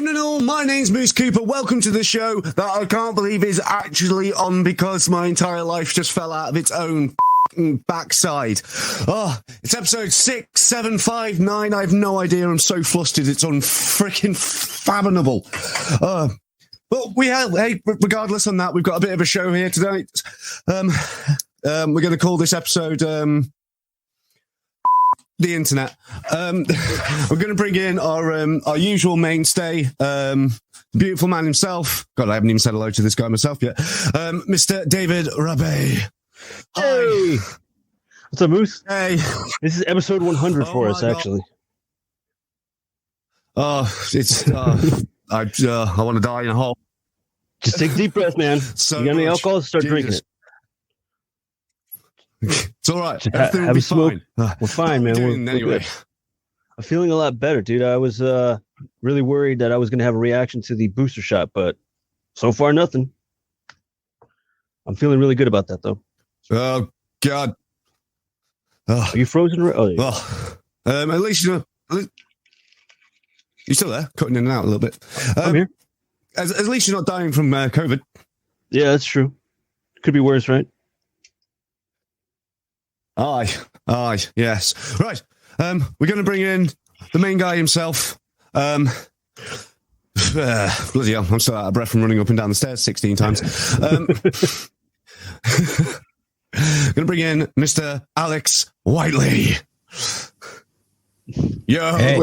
and all, my name's Moose Cooper. Welcome to the show that I can't believe is actually on because my entire life just fell out of its own backside. Oh, it's episode 6759. I have no idea. I'm so flustered. It's unfreaking fathomable. But we have, hey, regardless on that, we've got a bit of a show here tonight. We're going to call this episode the internet. We're going to bring in our usual mainstay, beautiful man himself. God, I haven't even said hello to this guy myself yet. Mr. David Rabe. Hey, what's up, Moose? Hey, this is episode 100 for us, actually. Oh, it's I want to die in a hole. Just take a deep breath, man. So you got any much. alcohol? Start drinking it. It's all right. Everything will be fine. We're fine, man. We're Anyway, good. I'm feeling a lot better, dude. I was really worried that I was going to have a reaction to the booster shot, but so far, nothing. I'm feeling really good about that, though. oh God. Oh. Are you frozen? Oh, yeah. Well, at least you're still there, cutting in and out a little bit. I'm here. At least you're not dying from COVID. Yeah, that's true. Could be worse, right? Aye, yes. Right. We're going to bring in the main guy himself. Bloody hell, I'm still out of breath from running up and down the stairs 16 times. Going to bring in Mr. Alex Whiteley. Yo. Hey.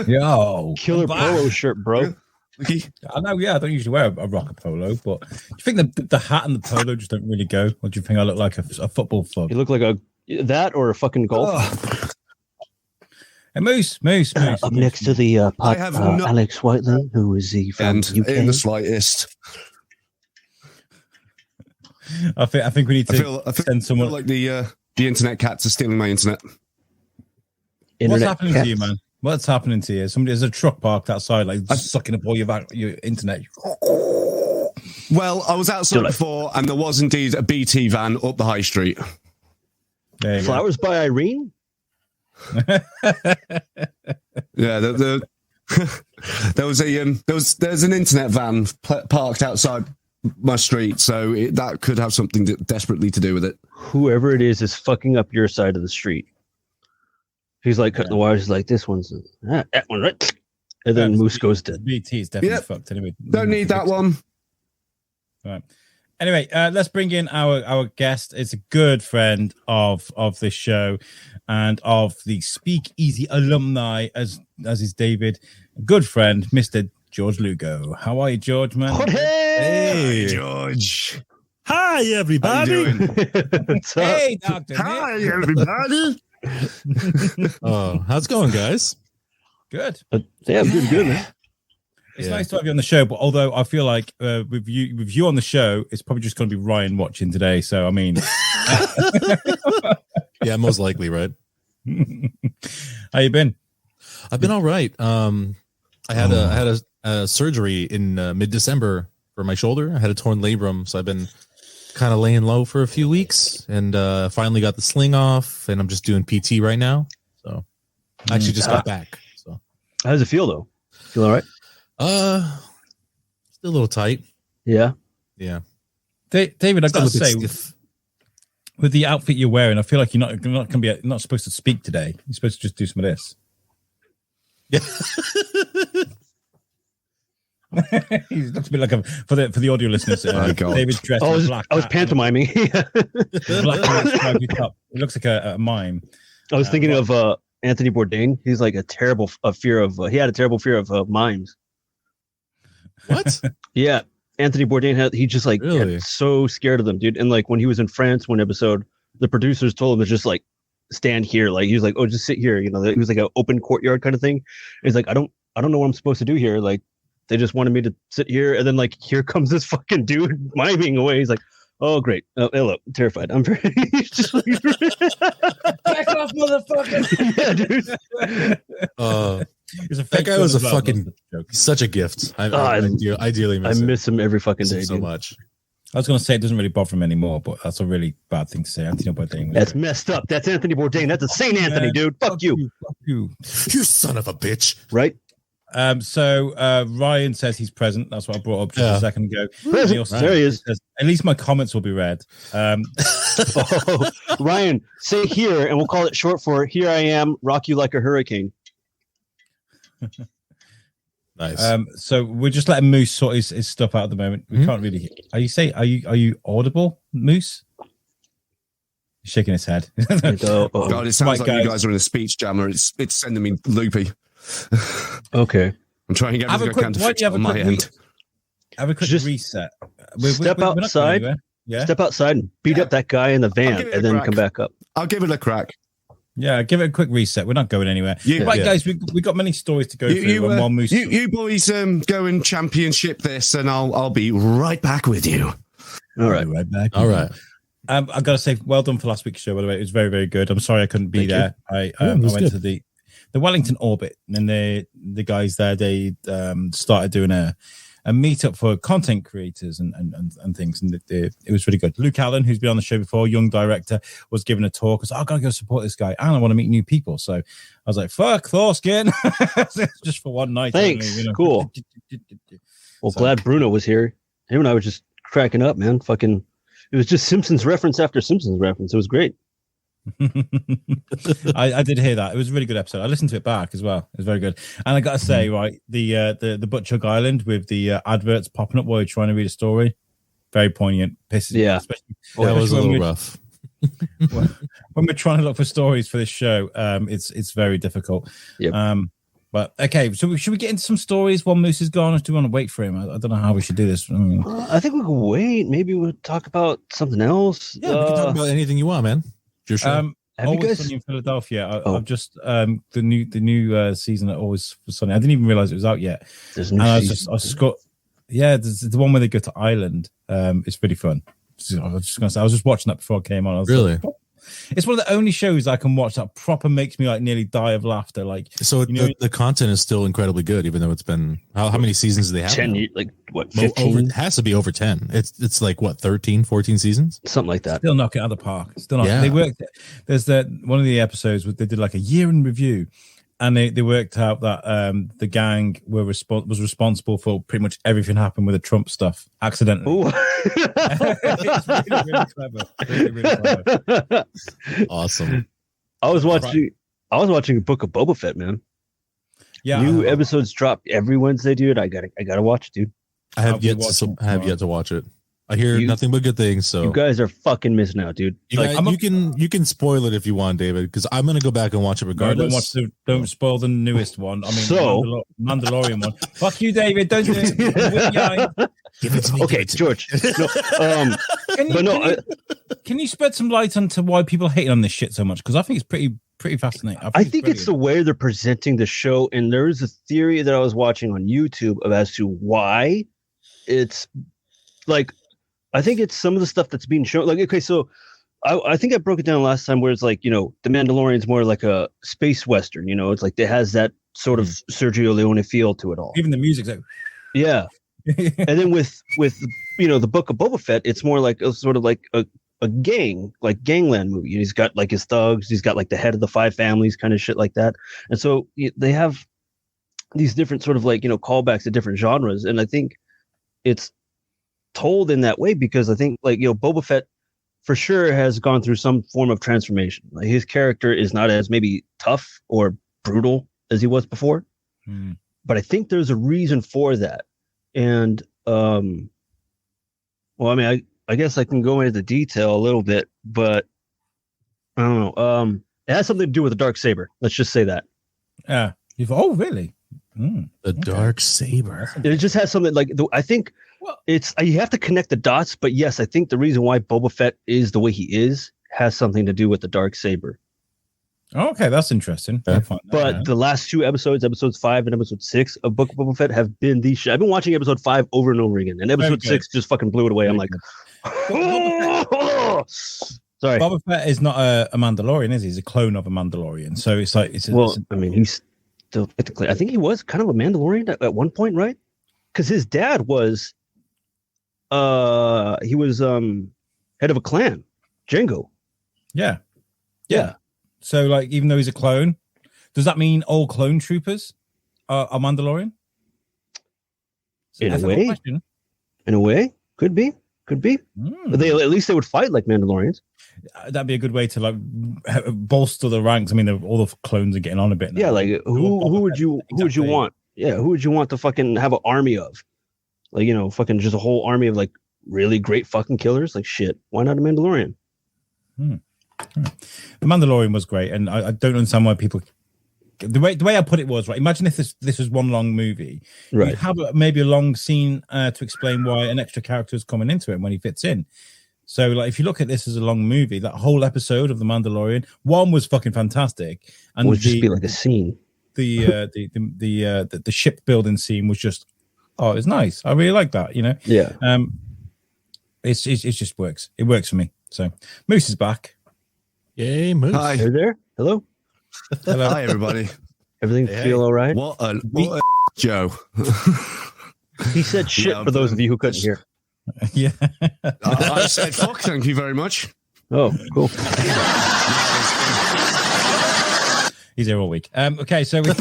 Yo. Killer polo shirt, bro. I know, yeah, I don't usually wear a rocker polo, but do you think the hat and the polo just don't really go? Or do you think I look like a football flog? You look like that or a fucking golf. Oh. Hey, Moose. Up next to the Alex Whiteley, who is from UK. In the slightest. I think we need to send someone. I feel like the internet cats are stealing my internet. What's happening to you, man? What's happening to you? There's a truck parked outside, like sucking up all your internet. Well, I was outside before, and there was indeed a BT van up the high street. Flowers by Irene. Yeah, there's an internet van parked outside my street, so that could have something desperately to do with it. Whoever it is fucking up your side of the street. He's like cutting the wires. He's like, this one's that one, right? And then Moose goes dead. BT is definitely fucked anyway. Don't need that one. All right. Anyway, let's bring in our guest. It's a good friend of this show and of the Speakeasy alumni, as is David. A good friend, Mr. George Lugo. How are you, George, man? Hey, George. Hi, everybody. How you doing? Hey, Doctor. Hi, everybody. Oh, how's it going, guys? Good. Yeah, good, man. It's nice to have you on the show, but although I feel like with you on the show, it's probably just going to be Ryan watching today. So I mean, yeah, most likely, right? How you been? I've been all right. I had a surgery in mid-December for my shoulder. I had a torn labrum, so I've been kind of laying low for a few weeks, and finally got the sling off, and I'm just doing PT right now. So I actually just got back. So how does it feel though? Feel all right? Still a little tight. Yeah. David, I've got to say, with the outfit you're wearing, I feel like you're not supposed to speak today. You're supposed to just do some of this. Yeah. He looks a bit like for the audio listeners. David's dressed in black. I was pantomiming. Black hat, it looks like a mime. I was thinking of Anthony Bourdain. He's like he had a terrible fear of mimes. What? Yeah, Anthony Bourdain got so scared of them, dude. And like when he was in France, one episode, the producers told him to just like stand here. Like he was like, "Oh, just sit here." You know, it was like an open courtyard kind of thing. And he's like, "I don't know what I'm supposed to do here." Like they just wanted me to sit here, and then like here comes this fucking dude miming away. He's like, "Oh, great. Hello, terrified. I'm very just like, back off, motherfucker." Yeah, dude. That guy was such a gift. I ideally miss I miss him every fucking day so much. I was going to say it doesn't really bother him anymore, but that's a really bad thing to say. Anthony Bourdain. That's messed up. That's Anthony Bourdain. That's a Saint Anthony, dude. Fuck you. You son of a bitch. Right? So Ryan says he's present. That's what I brought up just a second ago. There he is. Says, at least my comments will be read. Ryan, say here, and we'll call it short for "Here I am, rock you like a hurricane." Nice. So we're just letting Moose sort his stuff out at the moment. We can't really. Are you audible, Moose? He's shaking his head. God, it sounds like you guys are in a speech jammer. It's sending me loopy. Okay. I'm trying to get everything I can to fix it on my end. Have a quick reset. Step outside. Yeah. Step outside and beat up that guy in the van, and then come back up. I'll give it a crack. Yeah, give it a quick reset. We're not going anywhere. Guys, we got many stories to go through. You boys go and championship this, and I'll be right back with you. All right, right back. All right. I've got to say, well done for last week's show. By the way, it was very, very good. I'm sorry I couldn't be there. I went to the Wellington Orbit, and the guys there started doing a meetup for content creators and things, and it was really good. Luke Allen, who's been on the show before, young director, was giving a talk. I was like, I gotta go support this guy, and I want to meet new people. So I was like, fuck Thors Kin, just for one night. Thanks, only, cool. Well, glad Bruno was here. Him and I were just cracking up, man. Fucking, it was just Simpsons reference after Simpsons reference. It was great. I did hear that. It was a really good episode. I listened to it back as well. It was very good. And I gotta say, right, the Butt-Chug Island with the adverts popping up while you're trying to read a story, very poignant. Pisses me, especially that was a little rough. when we're trying to look for stories for this show, it's very difficult. Yep. But okay, so should we get into some stories while Moose is gone, or do we want to wait for him? I don't know how we should do this. I think we can wait. Maybe we'll talk about something else. Yeah, we can talk about anything you want, man. Your show. Always Sunny in Philadelphia. I've just the new season of Always Sunny. I didn't even realize it was out yet. There's new season. There's the one where they go to Ireland. It's really fun. I was just gonna say, I was just watching that before I came on. I was really. Like, it's one of the only shows I can watch that proper makes me like nearly die of laughter. Like, so the content is still incredibly good, even though it's been how many seasons do they have? 10 now? Like what? 15? It has to be over 10. It's like what, 13, 14 seasons, something like that. Still knocking it out of the park. Still not. Yeah. They worked. There's one of the episodes where they did like a year in review. And they worked out that the gang was responsible for pretty much everything happened with the Trump stuff accidentally. It's really clever. Really clever. Awesome. I was watching a Book of Boba Fett, man. Yeah, new episodes drop every Wednesday, dude. I gotta watch it, dude. I have yet to watch it. I hear nothing but good things. So you guys are fucking missing out, dude. You can spoil it if you want, David, because I'm gonna go back and watch it regardless. Don't spoil the newest one. I mean, Mandalorian one. Fuck you, David. Don't do it. Give it to me. Okay, George. Can you spread some light onto why people hate on this shit so much? Because I think it's pretty fascinating. I think it's the way they're presenting the show, and there is a theory that I was watching on YouTube as to why it's like. I think it's some of the stuff that's being shown. Like, okay, so I think I broke it down last time where it's like, you know, The Mandalorian's more like a space Western, you know, it's like it has that sort of Sergio Leone feel to it all. Even the music's like, yeah. And then with, you know, the Book of Boba Fett, it's more like a sort of like a gangland movie. He's got like his thugs, he's got like the head of the 5 families kind of shit like that. And so they have these different sort of like, you know, callbacks to different genres. And I think it's told in that way because I think like, you know, Boba Fett for sure has gone through some form of transformation. Like his character is not as maybe tough or brutal as he was before, but I think there's a reason for that. And well, I mean, I guess I can go into the detail a little bit, but I don't know. It has something to do with the dark saber. Let's just say that. Yeah. Oh, really? The dark saber. It just has something like I think. Well, it's you have to connect the dots, but yes, I think the reason why Boba Fett is the way he is has something to do with the dark saber. Okay, that's interesting. Yeah. But the last 2 episodes, episodes 5 and episode 6 of Book of Boba Fett, have been the shit. I've been watching episode 5 over and over again, and episode 6 just fucking blew it away. I'm like, sorry. Boba Fett is not a Mandalorian, is he? He's a clone of a Mandalorian. So it's like I mean, he's still technically. I think he was kind of a Mandalorian at one point, right? Because his dad was. He was head of a clan, Jango. Yeah. So like, even though he's a clone, does that mean all clone troopers a Mandalorian? In a way, could be. But they at least they would fight like Mandalorians. That'd be a good way to like bolster the ranks. I mean, all the clones are getting on a bit now. Yeah, like who would you want? Yeah, who would you want to fucking have an army of? Like, you know, fucking just a whole army of like really great fucking killers. Like shit, why not a Mandalorian? The Mandalorian was great, and I don't understand why people. The way I put it was right. Imagine if this was one long movie, right? You'd have maybe a long scene to explain why an extra character is coming into it when he fits in. So, like, if you look at this as a long movie, that whole episode of The Mandalorian, one was fucking fantastic, and it would just be like a scene. The ship building scene was just, it was nice. I really like that. You know, yeah. It just works. It works for me. So, Moose is back. Yay, Moose! Hi, Are you there? Hello. Hello. Hi, everybody. Everything feel all right? What a Joe. He said shit for those of you who couldn't hear. Yeah. I said fuck, thank you very much. Oh, cool. He's here all week. Okay, so there's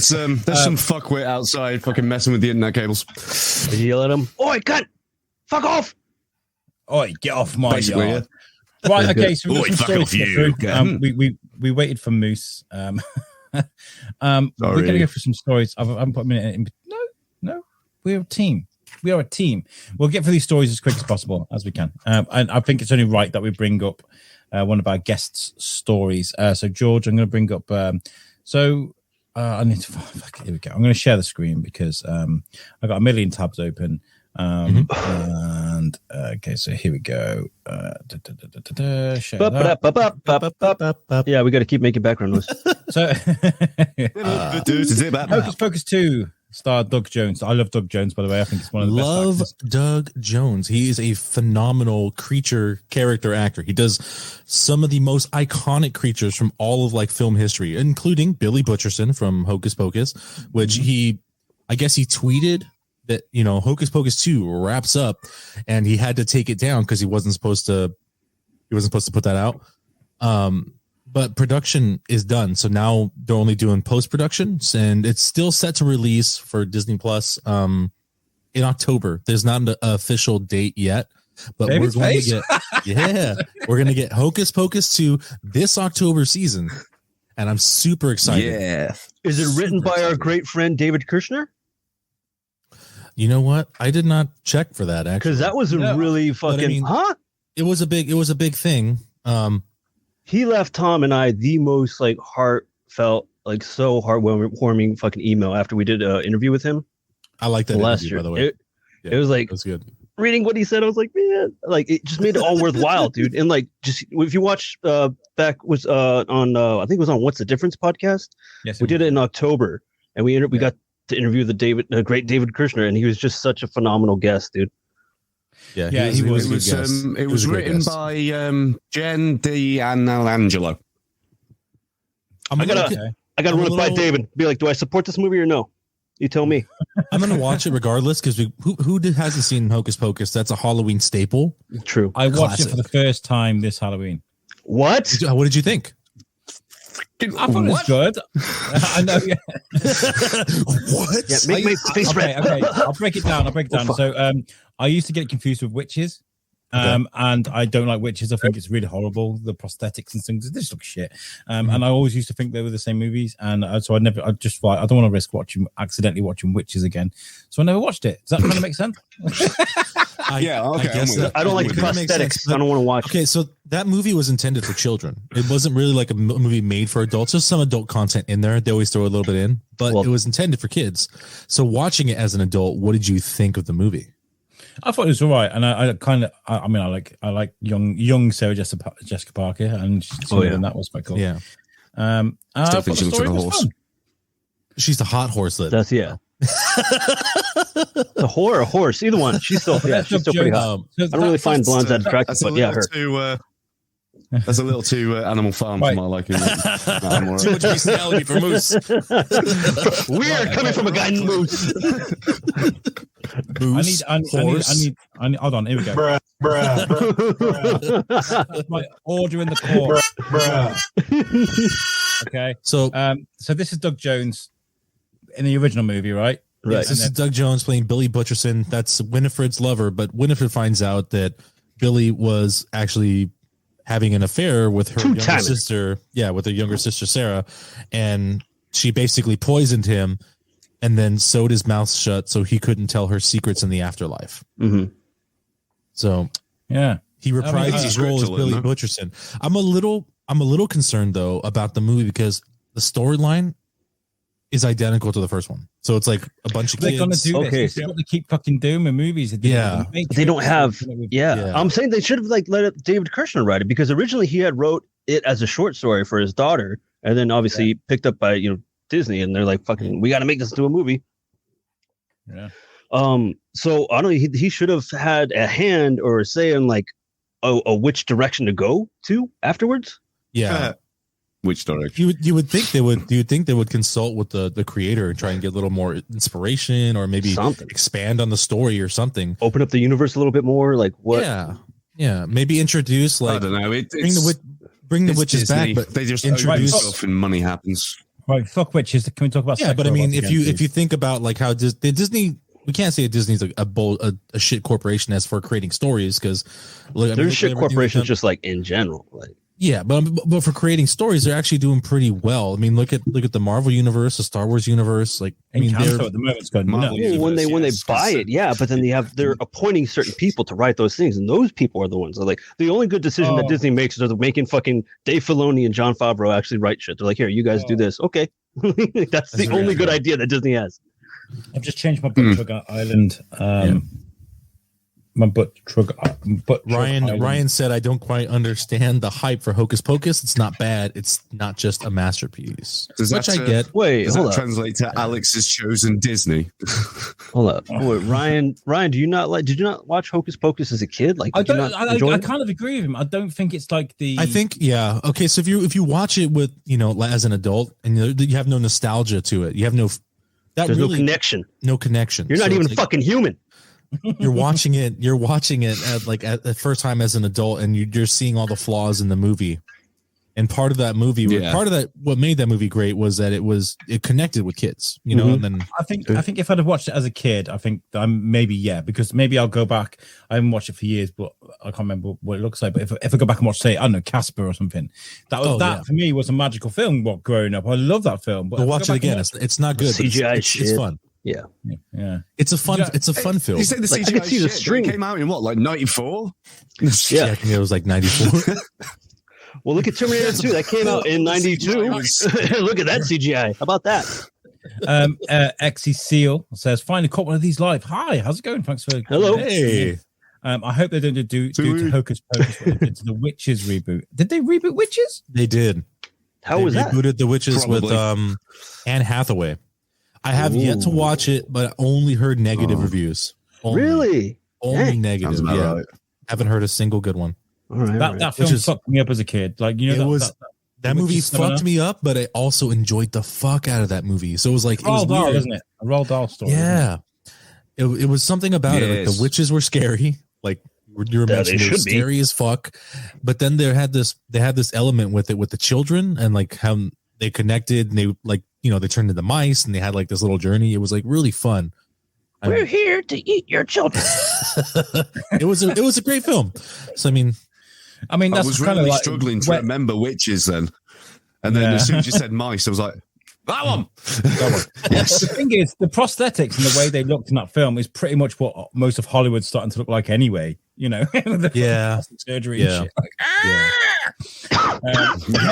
some fuckwit outside fucking messing with the internet cables. Did you yell at him? Oi, cunt! Fuck off! Oi, get off my Basically, yard. Yeah. Right, okay, so we've got some fuck stories off to get through. We waited for Moose. We're gonna go for some stories. I haven't put a minute in. No, we're a team. We are a team. We'll get through these stories as quick as possible as we can. And I think it's only right that we bring up one of our guests' stories. So, George, I'm going to bring up. I need to. Here we go. I'm going to share the screen because I've got a million tabs open. And okay, so here we go. Share that. Yeah, we got to keep making background noise. So, Hocus Pocus 2. Star Doug Jones. I love Doug Jones, by the way. I think it's one of the best actors. Doug Jones. He is a phenomenal character actor. He does some of the most iconic creatures from all of like film history, including Billy Butcherson from Hocus Pocus, which I guess he tweeted that, you know, Hocus Pocus 2 wraps up and he had to take it down because he wasn't supposed to put that out. But production is done. So now they're only doing post-production, and it's still set to release for Disney Plus in October. There's not an official date yet, but we're going to get Hocus Pocus 2 this October season. And I'm super excited. Yeah. Is it written by our great friend David Kirshner? You know what? I did not check for that actually. Because that was a really fucking It was a big thing. He left Tom and I the most like heartfelt, like so heartwarming fucking email after we did an interview with him. I like that interview, by the way. It was like, it was good. Reading what he said, I was like, man, like it just made it all worthwhile, dude. And like, just if you watch back was on I think it was on What's the Difference podcast. Yes, we did it in October, and we got to interview the great David Kirshner, and he was just such a phenomenal guest, dude. Yeah, it was written by Jen D and Angelo. I gotta run it by David. Be like, do I support this movie or no? You tell me. I'm gonna watch it regardless because who hasn't seen Hocus Pocus? That's a Halloween staple. True. I watched it for the first time this Halloween. What? What did you think? I thought it was good. I know. Yeah. What? Yeah, make my face red. Okay. I'll break it down. So, I used to get confused with witches. And I don't like witches. I think it's really horrible. The prosthetics and things, they just look shit. And I always used to think they were the same movies. And so I just thought, I don't want to risk accidentally watching witches again. So I never watched it. Does that kind of make sense? I guess I don't like the prosthetics. I don't want to watch. Okay, so that movie was intended for children. It wasn't really like a movie made for adults. There's some adult content in there. They always throw a little bit in, but it was intended for kids. So watching it as an adult, what did you think of the movie? I thought it was all right, and I like young Sarah Jessica Parker, and that was quite cool. Yeah, still think she looks like a horse. She's the hot horse lip. That's the whore or horse, either one. She's still pretty hot. I don't really find blondes that attractive, but yeah, her. That's a little too Animal Farm for my liking. Too much bestiality for Moose. Weird coming from a guy named Moose. Moose, horse. I need. Hold on. Here we go. That's my order in the court. Okay. So this is Doug Jones in the original movie, right? Right. Yes, this is Doug Jones playing Billy Butcherson. That's Winifred's lover, but Winifred finds out that Billy was actually having an affair with her younger sister. Yeah, with her younger sister Sarah, and she basically poisoned him, and then sewed his mouth shut so he couldn't tell her secrets in the afterlife. Mm-hmm. So yeah, he reprised his role as Billy Butcherson. I'm a little concerned though about the movie because the storyline is identical to the first one. So it's like a bunch of kids. They're gonna do this. This is what they keep fucking doing with movies. They don't have. Yeah. I'm saying they should have let David Kirshner write it because originally he had wrote it as a short story for his daughter, and then obviously picked up by Disney, and they're like, "Fucking, we got to make this into a movie." Yeah. So I don't know. He should have had a hand or a say in which direction to go to afterwards. Yeah. Which direction? You would think they would. Do you think they would consult with the creator and try and get a little more inspiration, or maybe expand on the story or something? Open up the universe a little bit more. Like what? Yeah. Maybe introduce I don't know. Bring the witches Disney. back, but they just introduce stuff and money happens. Right, fuck witches. Can we talk about? Yeah, but I mean, if you think about how Disney. We can't say Disney's a shit corporation as for creating stories because there's shit corporations just in general. Yeah, but for creating stories, they're actually doing pretty well. I mean, look at the Marvel universe, the Star Wars universe. At the moment it's going when they buy it, but then they're appointing certain people to write those things, and those people are the ones that the only good decision that Disney makes is making fucking Dave Filoni and Jon Favreau actually write shit. They're like, here, you guys do this, okay? That's the only good idea that Disney has. I've just changed my Butt-Chug Island. My Butt-Chug. Ryan said, "I don't quite understand the hype for Hocus Pocus. It's not bad. It's not just a masterpiece." Which I get. Wait, does that translate to Alex's chosen Disney? Hold up. Wait, Ryan, Did you not watch Hocus Pocus as a kid? I kind of agree with him. I don't think it's I think okay. So if you watch it with as an adult and you have no nostalgia to it, you have no. There's no connection. No connection. You're not even fucking human. You're watching it at the first time as an adult, and you're seeing all the flaws in the movie. And part of that movie, what made that movie great was that it connected with kids, And then I think if I'd have watched it as a kid, I think I'm because maybe I'll go back. I haven't watched it for years, but I can't remember what it looks like. But if I go back and watch, say, I don't know, Casper or something, for me was a magical film. Growing up, I love that film. But watch it again. It's not good. CGI it's fun. Yeah. It's a fun film. You say the CGI I could see the string came out in what, 94? Yeah, I think it was 94. Well, look at Terminator 2. That came out in 92. Look at that CGI. How about that? Exy Seal says, finally caught one of these live. Hi, how's it going? Thanks for hello. Hey. I hope they don't do to Hocus Pocus what they did to the Witches reboot. Did they reboot Witches? They did. How was that? They rebooted the Witches with Anne Hathaway. I have yet to watch it, but I only heard negative reviews. Really? Only negative. Yeah. Right. Haven't heard a single good one. All right, that film fucked me up as a kid. That movie fucked me up, but I also enjoyed the fuck out of that movie. So it was like Roald Dahl, isn't it? A Roald Dahl story. Yeah, it was something about it. Like the witches were scary. Like you were mentioning, they were scary as fuck. But then they had this element with it with the children and how they connected. And they they turned into mice and they had this little journey. It was really fun. We're here to eat your children. It was a great film. So I mean, that's I was really struggling to remember witches then. And then as soon as you said mice, I was like, that one. Yes. The thing is, the prosthetics and the way they looked in that film is pretty much what most of Hollywood's starting to look like anyway. The surgery and shit.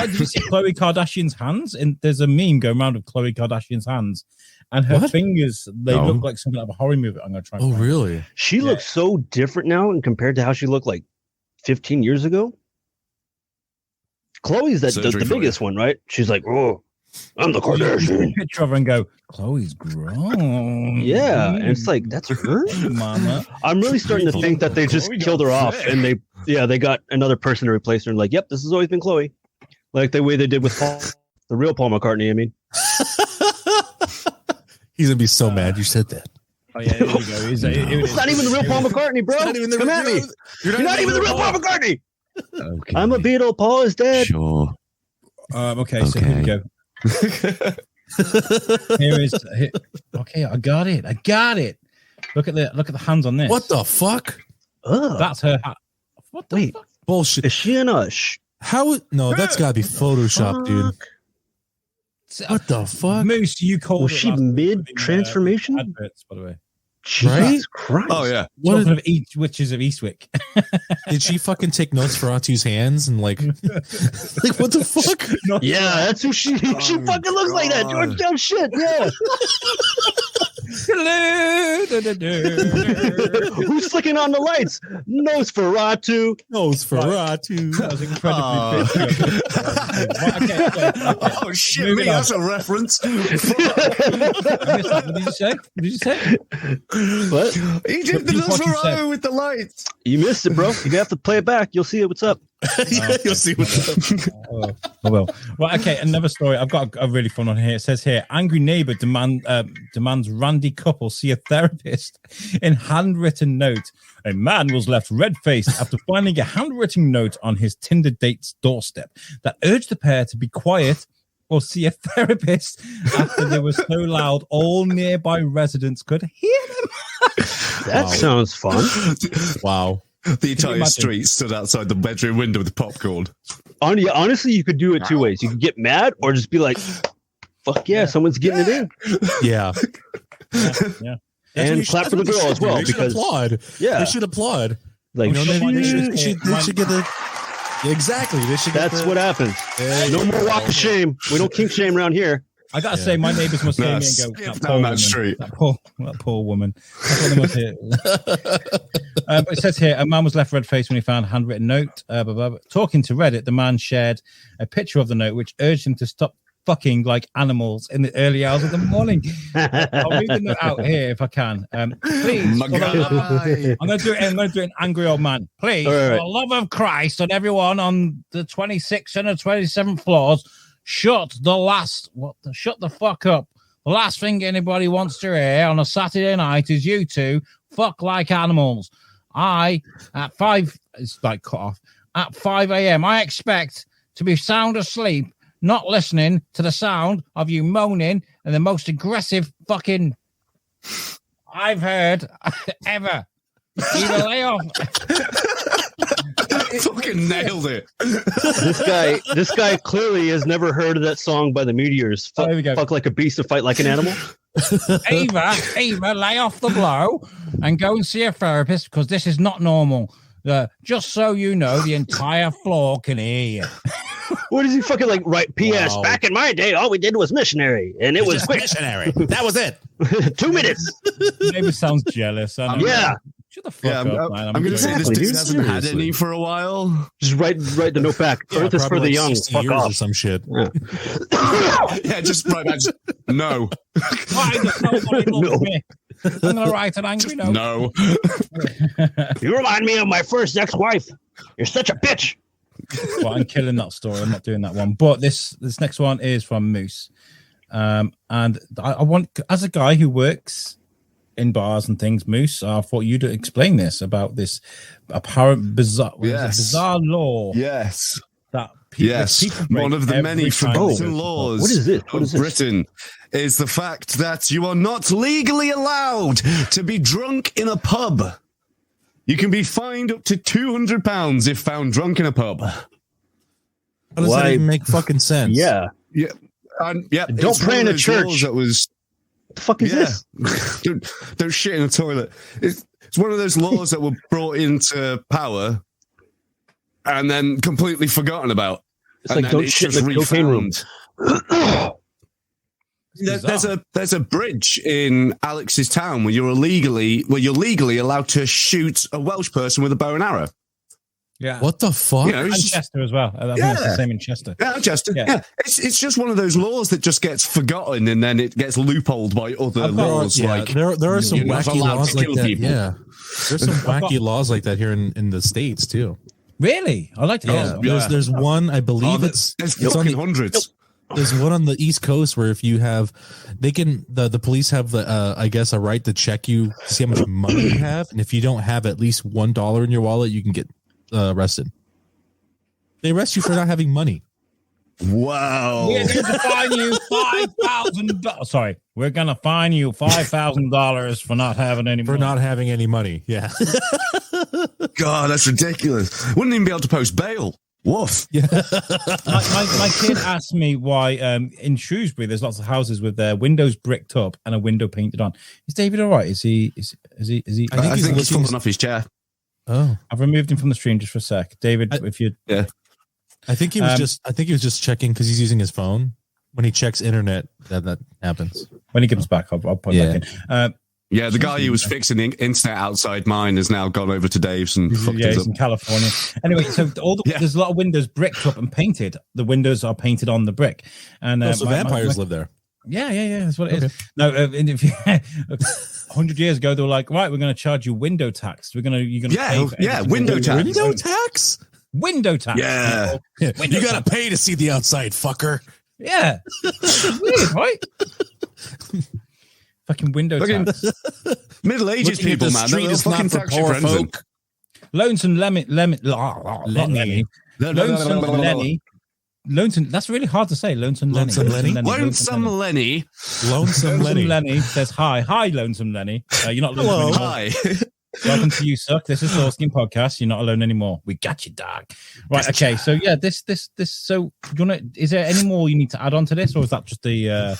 Did you see Khloe Kardashian's hands? And there's a meme going around of Khloe Kardashian's hands. And her fingers, they look like something out of a horror movie. I'm going to try. Oh, really? She looks so different now and compared to how she looked 15 years ago. Chloe's the biggest one, right? She's like, oh, I'm the Kardashian. Picture of her and go, Chloe's grown. Yeah, and it's that's her, mama. I'm really starting to think that they just killed her off, and they got another person to replace her, and yep, this has always been Chloe, like the way they did with Paul, the real Paul McCartney. I mean, he's gonna be so mad you said that. Oh yeah, here we go. It's not even the real Paul McCartney, bro. Come at me. You're not even the real Paul McCartney. Okay. I'm a Beatle. Paul is dead. Sure. Okay, so here we go. Okay, I got it. Look at the hands on this. What the fuck? That's her hat. What the fuck? Bullshit. Is she in a How? No, that's gotta be Photoshop, dude. What the fuck? Moose, you called Was she mid-transformation? Adverts, by the way. Jesus Christ. Oh yeah. What of each witches of Eastwick? Did she fucking take notes for Atu's hands and like what the fuck? Yeah, that's who she fucking looks like that. Georgetown shit. Yeah. Who's flicking on the lights? Nosferatu. That was incredibly Oh shit, me, that's a reference. What did you say? What? He did the Nosferatu with the lights. You missed it, bro. You have to play it back. You'll see what's up. You'll see what's up. Well, okay. Another story. I've got a really fun one here. It says here, angry neighbor demands Randy couple see a therapist. In handwritten note, a man was left red-faced after finding a handwritten note on his Tinder date's doorstep that urged the pair to be quiet or see a therapist after they were so loud all nearby residents could hear them. That sounds fun. Wow. The entire street stood outside the bedroom window with popcorn. Honestly, you could do it two ways. You could get mad or just be like, fuck yeah, someone's getting it in. Yeah. Yeah. And clap for the girl as well. They Because should applaud. Yeah. They should applaud. Like, they should get the exactly. They should. That's what happens. No more walk of shame. We don't kink shame around here. I gotta say, my neighbors must hear me and go, that poor woman. That's what they must hear. But it says here, a man was left red-faced when he found a handwritten note. Talking to Reddit, the man shared a picture of the note, which urged him to stop fucking like animals in the early hours of the morning. I'll read the note out here if I can. Please, I'm going to do it in angry old man. Please, for the love of Christ and everyone on the 26th and the 27th floors, shut the fuck up. The last thing anybody wants to hear on a Saturday night is you two fuck like animals. At 5 a.m. I expect to be sound asleep, not listening to the sound of you moaning and the most aggressive fucking I've heard ever. Either lay off. Fucking nailed it. This guy clearly has never heard of that song by the Meteors. Fuck like a beast and fight like an animal. Ava, lay off the blow and go and see a therapist because this is not normal. Just so you know, the entire floor can hear you. What is he fucking like? Right. P.S. Wow. Back in my day, all we did was missionary, and it was quick. Missionary. That was it. 2 minutes. Maybe sounds jealous. Yeah. Shut the fuck up, man. I'm going to say this dude hasn't had any for a while. Just write the note back. Earth is for the young. Fuck off. Or some shit. Yeah, just write back. No. No. I'm going to write an angry note. No. You remind me of my first ex-wife. You're such a bitch. Well, I'm killing that story. I'm not doing that one. But this next one is from Moose. And I want, as a guy who works in bars and things, Moose, I thought you'd explain this about this apparent bizarre law. Yes. That people one of the many forgotten laws what is it? of Britain is the fact that you are not legally allowed to be drunk in a pub. You can be fined up to £200 if found drunk in a pub. How does that even make fucking sense? Yeah. Don't pray in a church. That was. What the fuck is this? don't shit in a toilet. It's one of those laws that were brought into power and then completely forgotten about. It's like don't shit in the cocaine room. There's a bridge in Alex's town where you're legally allowed to shoot a Welsh person with a bow and arrow. Yeah. What the fuck? And Chester as well. I think it's the same in Chester. Yeah, Chester. Yeah. It's just one of those laws that just gets forgotten and then it gets loopholed by other laws. Like there are some wacky laws like that. People. Yeah. There's some wacky laws like that here in the States too. Really? I like to There's one, I believe there's fucking hundreds. There's one on the East Coast where if you have, the police have I guess a right to check you to see how much money you have, and if you don't have at least $1 in your wallet, you can get arrested. They arrest you for not having money. Wow. We're going to fine you $5,000. Sorry, we're going to fine you $5,000 for not having any money. For not having any money. Yeah. God, that's ridiculous. Wouldn't even be able to post bail. Woof. Yeah. my kid asked me why in Shrewsbury there's lots of houses with their windows bricked up and a window painted on. Is David all right? Is he? I think he's fallen off his chair. Oh, I've removed him from the stream just for a sec. David, if you I think he was just checking because he's using his phone. When he checks internet, that happens. When he comes back, I'll put him back in. Yeah, the guy who was fixing the internet outside mine has now gone over to Dave's and fucked us up. He's in California. Anyway, so there's a lot of windows bricked up and painted. The windows are painted on the brick. And so vampires live there. Yeah, that's what it is. No, if you, 100 years ago, they were like, right, we're going to charge you window tax. You're going to window tax. Window tax? Window tax. Yeah. You got to pay to see the outside, fucker. Yeah. Weird, right? Fucking window tax. Middle Ages people, man. Street is not for poor folk. Lonesome Lenny. That's really hard to say. Lonesome Lenny. Lonesome Lenny says hi. Hi, Lonesome Lenny. You're not alone. Hi. Welcome to USUK. This is Thors Kin podcast. You're not alone anymore. We got you, dog. Right. Okay. So yeah, this. So is there any more you need to add on to this, or is that just the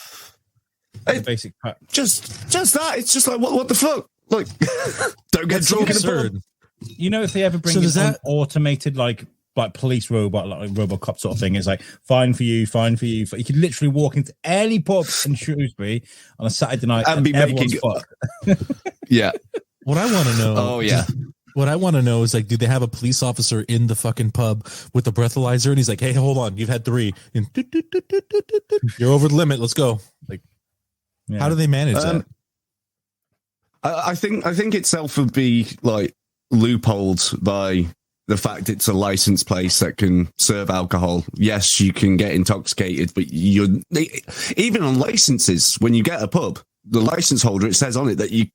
basic part? Just that. It's just like what the fuck? Like, don't get drunk in the pub. You know, if they ever bring an automated like police robot, like RoboCop sort of thing, it's like fine for you. You could literally walk into any pub in Shrewsbury on a Saturday night and be everyone's fucked. Yeah. What I want to know. Oh yeah. What I want to know is like, do they have a police officer in the fucking pub with the breathalyzer? And he's like, hey, hold on, you've had 3. And you're over the limit. Let's go. Like, how do they manage that? I think itself would be like loopholed by the fact it's a licensed place that can serve alcohol. Yes, you can get intoxicated, but even on licenses, when you get a pub, the license holder, it says on it that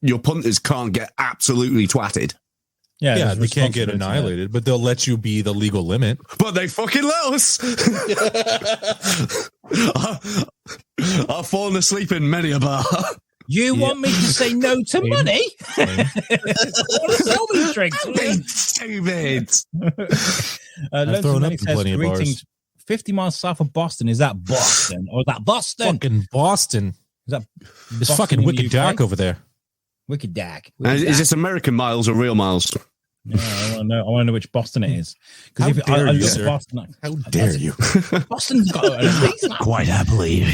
your punters can't get absolutely twatted. Yeah, they can't get annihilated, but they'll let you be the legal limit. But they fucking let us. I've fallen asleep in many a bar. You want me to say no to money? What a sell me drinks. David. I've thrown up in plenty of bars. 50 miles south of Boston. Is that Boston? Or is that Boston? Fucking Boston. Is that It's fucking Wicked Dark over there. Wicked Dark. Is this American miles or real miles? Yeah, I want to know which Boston it is. How dare you, sir? Boston, how dare you? Boston's got an amazing. Quite happily.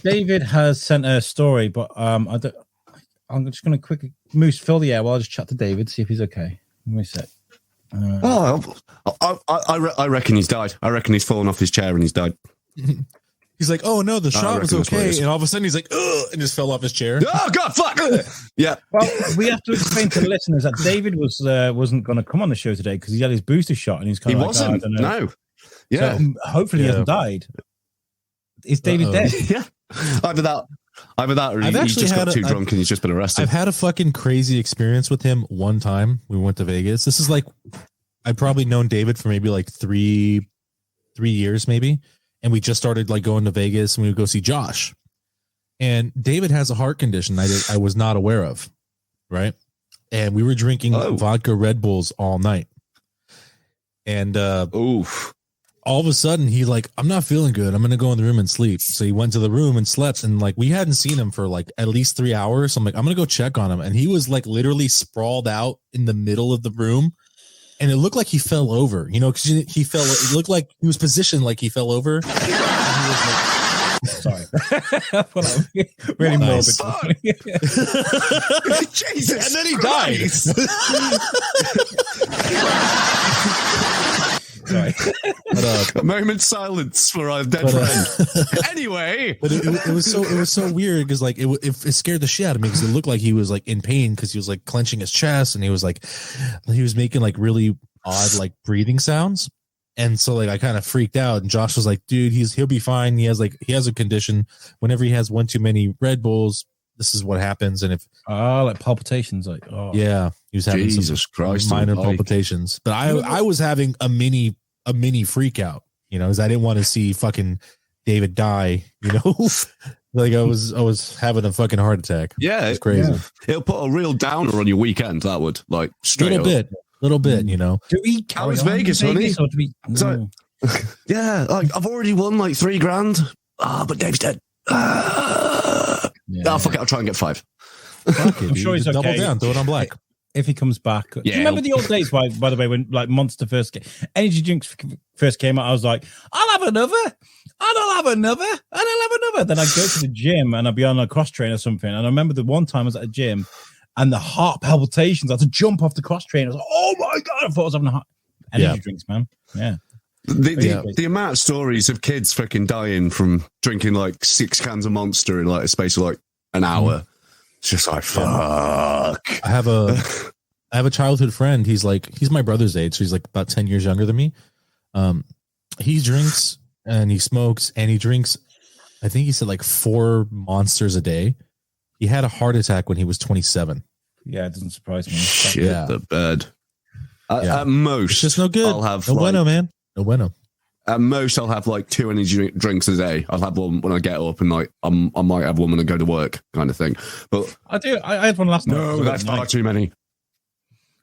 David has sent a story, but I'm just going to quickly Moose fill the air while I just chat to David, see if he's okay. Let me see. I reckon he's died. I reckon he's fallen off his chair and he's died. He's like, oh no, the shot was okay, and all of a sudden he's like, ugh, and just fell off his chair. Oh god, fuck! Yeah. Well, we have to explain to the listeners that David wasn't going to come on the show today because he had his booster shot, and he's kind of wasn't. I don't know. No. Yeah. So, hopefully he hasn't died. Is David dead? Yeah. Either that, or he just got too drunk and he's just been arrested. I've had a fucking crazy experience with him one time. We went to Vegas. This is like, I've probably known David for maybe like three years, maybe. And we just started like going to Vegas and we would go see Josh. And David has a heart condition I was not aware of. Right. And we were drinking vodka Red Bulls all night. And all of a sudden he like, I'm not feeling good. I'm going to go in the room and sleep. So he went to the room and slept. And like, we hadn't seen him for like at least 3 hours. So I'm like, I'm going to go check on him. And he was like literally sprawled out in the middle of the room. And it looked like he fell over, you know, because he fell. It looked like he was positioned like he fell over. And he was like, sorry, really morbid. Jesus, and then he died. Sorry. A moment's silence for our dead friend. Anyway, but it was so weird because like it scared the shit out of me because it looked like he was like in pain because he was like clenching his chest and he was making like really odd like breathing sounds. And so like I kind of freaked out, and Josh was like, dude, he'll be fine. He has a condition. Whenever he has one too many Red Bulls, this is what happens. And if like palpitations, like yeah, he was having Jesus Christ, minor palpitations. But I was having a mini freak out, as I didn't want to see fucking David die, like I was having a fucking heart attack. Yeah, it's crazy. Yeah. It'll put a real downer on your weekend. That would like straight little bit. Do we carry was Vegas, honey? Or do we? No. Yeah, like I've already won like $3,000. But Dave's dead. Fuck it, I'll try and get 5. Fuck it, I'm sure he's okay. Double down, throw it on black. If he comes back. Yeah. Do you remember the old days, by the way, when like Monster energy drinks first came out? I was like, I'll have another, and I'll have another, and I'll have another. Then I'd go to the gym and I'd be on a cross train or something. And I remember the one time I was at a gym and the heart palpitations. I had to jump off the cross train. I was like, oh my God, I thought I was having a heart. Energy drinks, man. Yeah. The amount of stories of kids fucking dying from drinking like 6 cans of Monster in like a space of like an hour. It's just like, fuck. I have a childhood friend. He's my brother's age. So he's like about 10 years younger than me. He drinks and he smokes and he drinks, I think he said like 4 Monsters a day. He had a heart attack when he was 27. Yeah, it doesn't surprise me. Shit, the bed. At most, it's just no good. I'll have no bueno, man. No bueno. At most, I'll have like 2 energy drinks a day. I'll have one when I get up, and like I might have one when I go to work, kind of thing. But I do. I had one last night. No, that's far too many.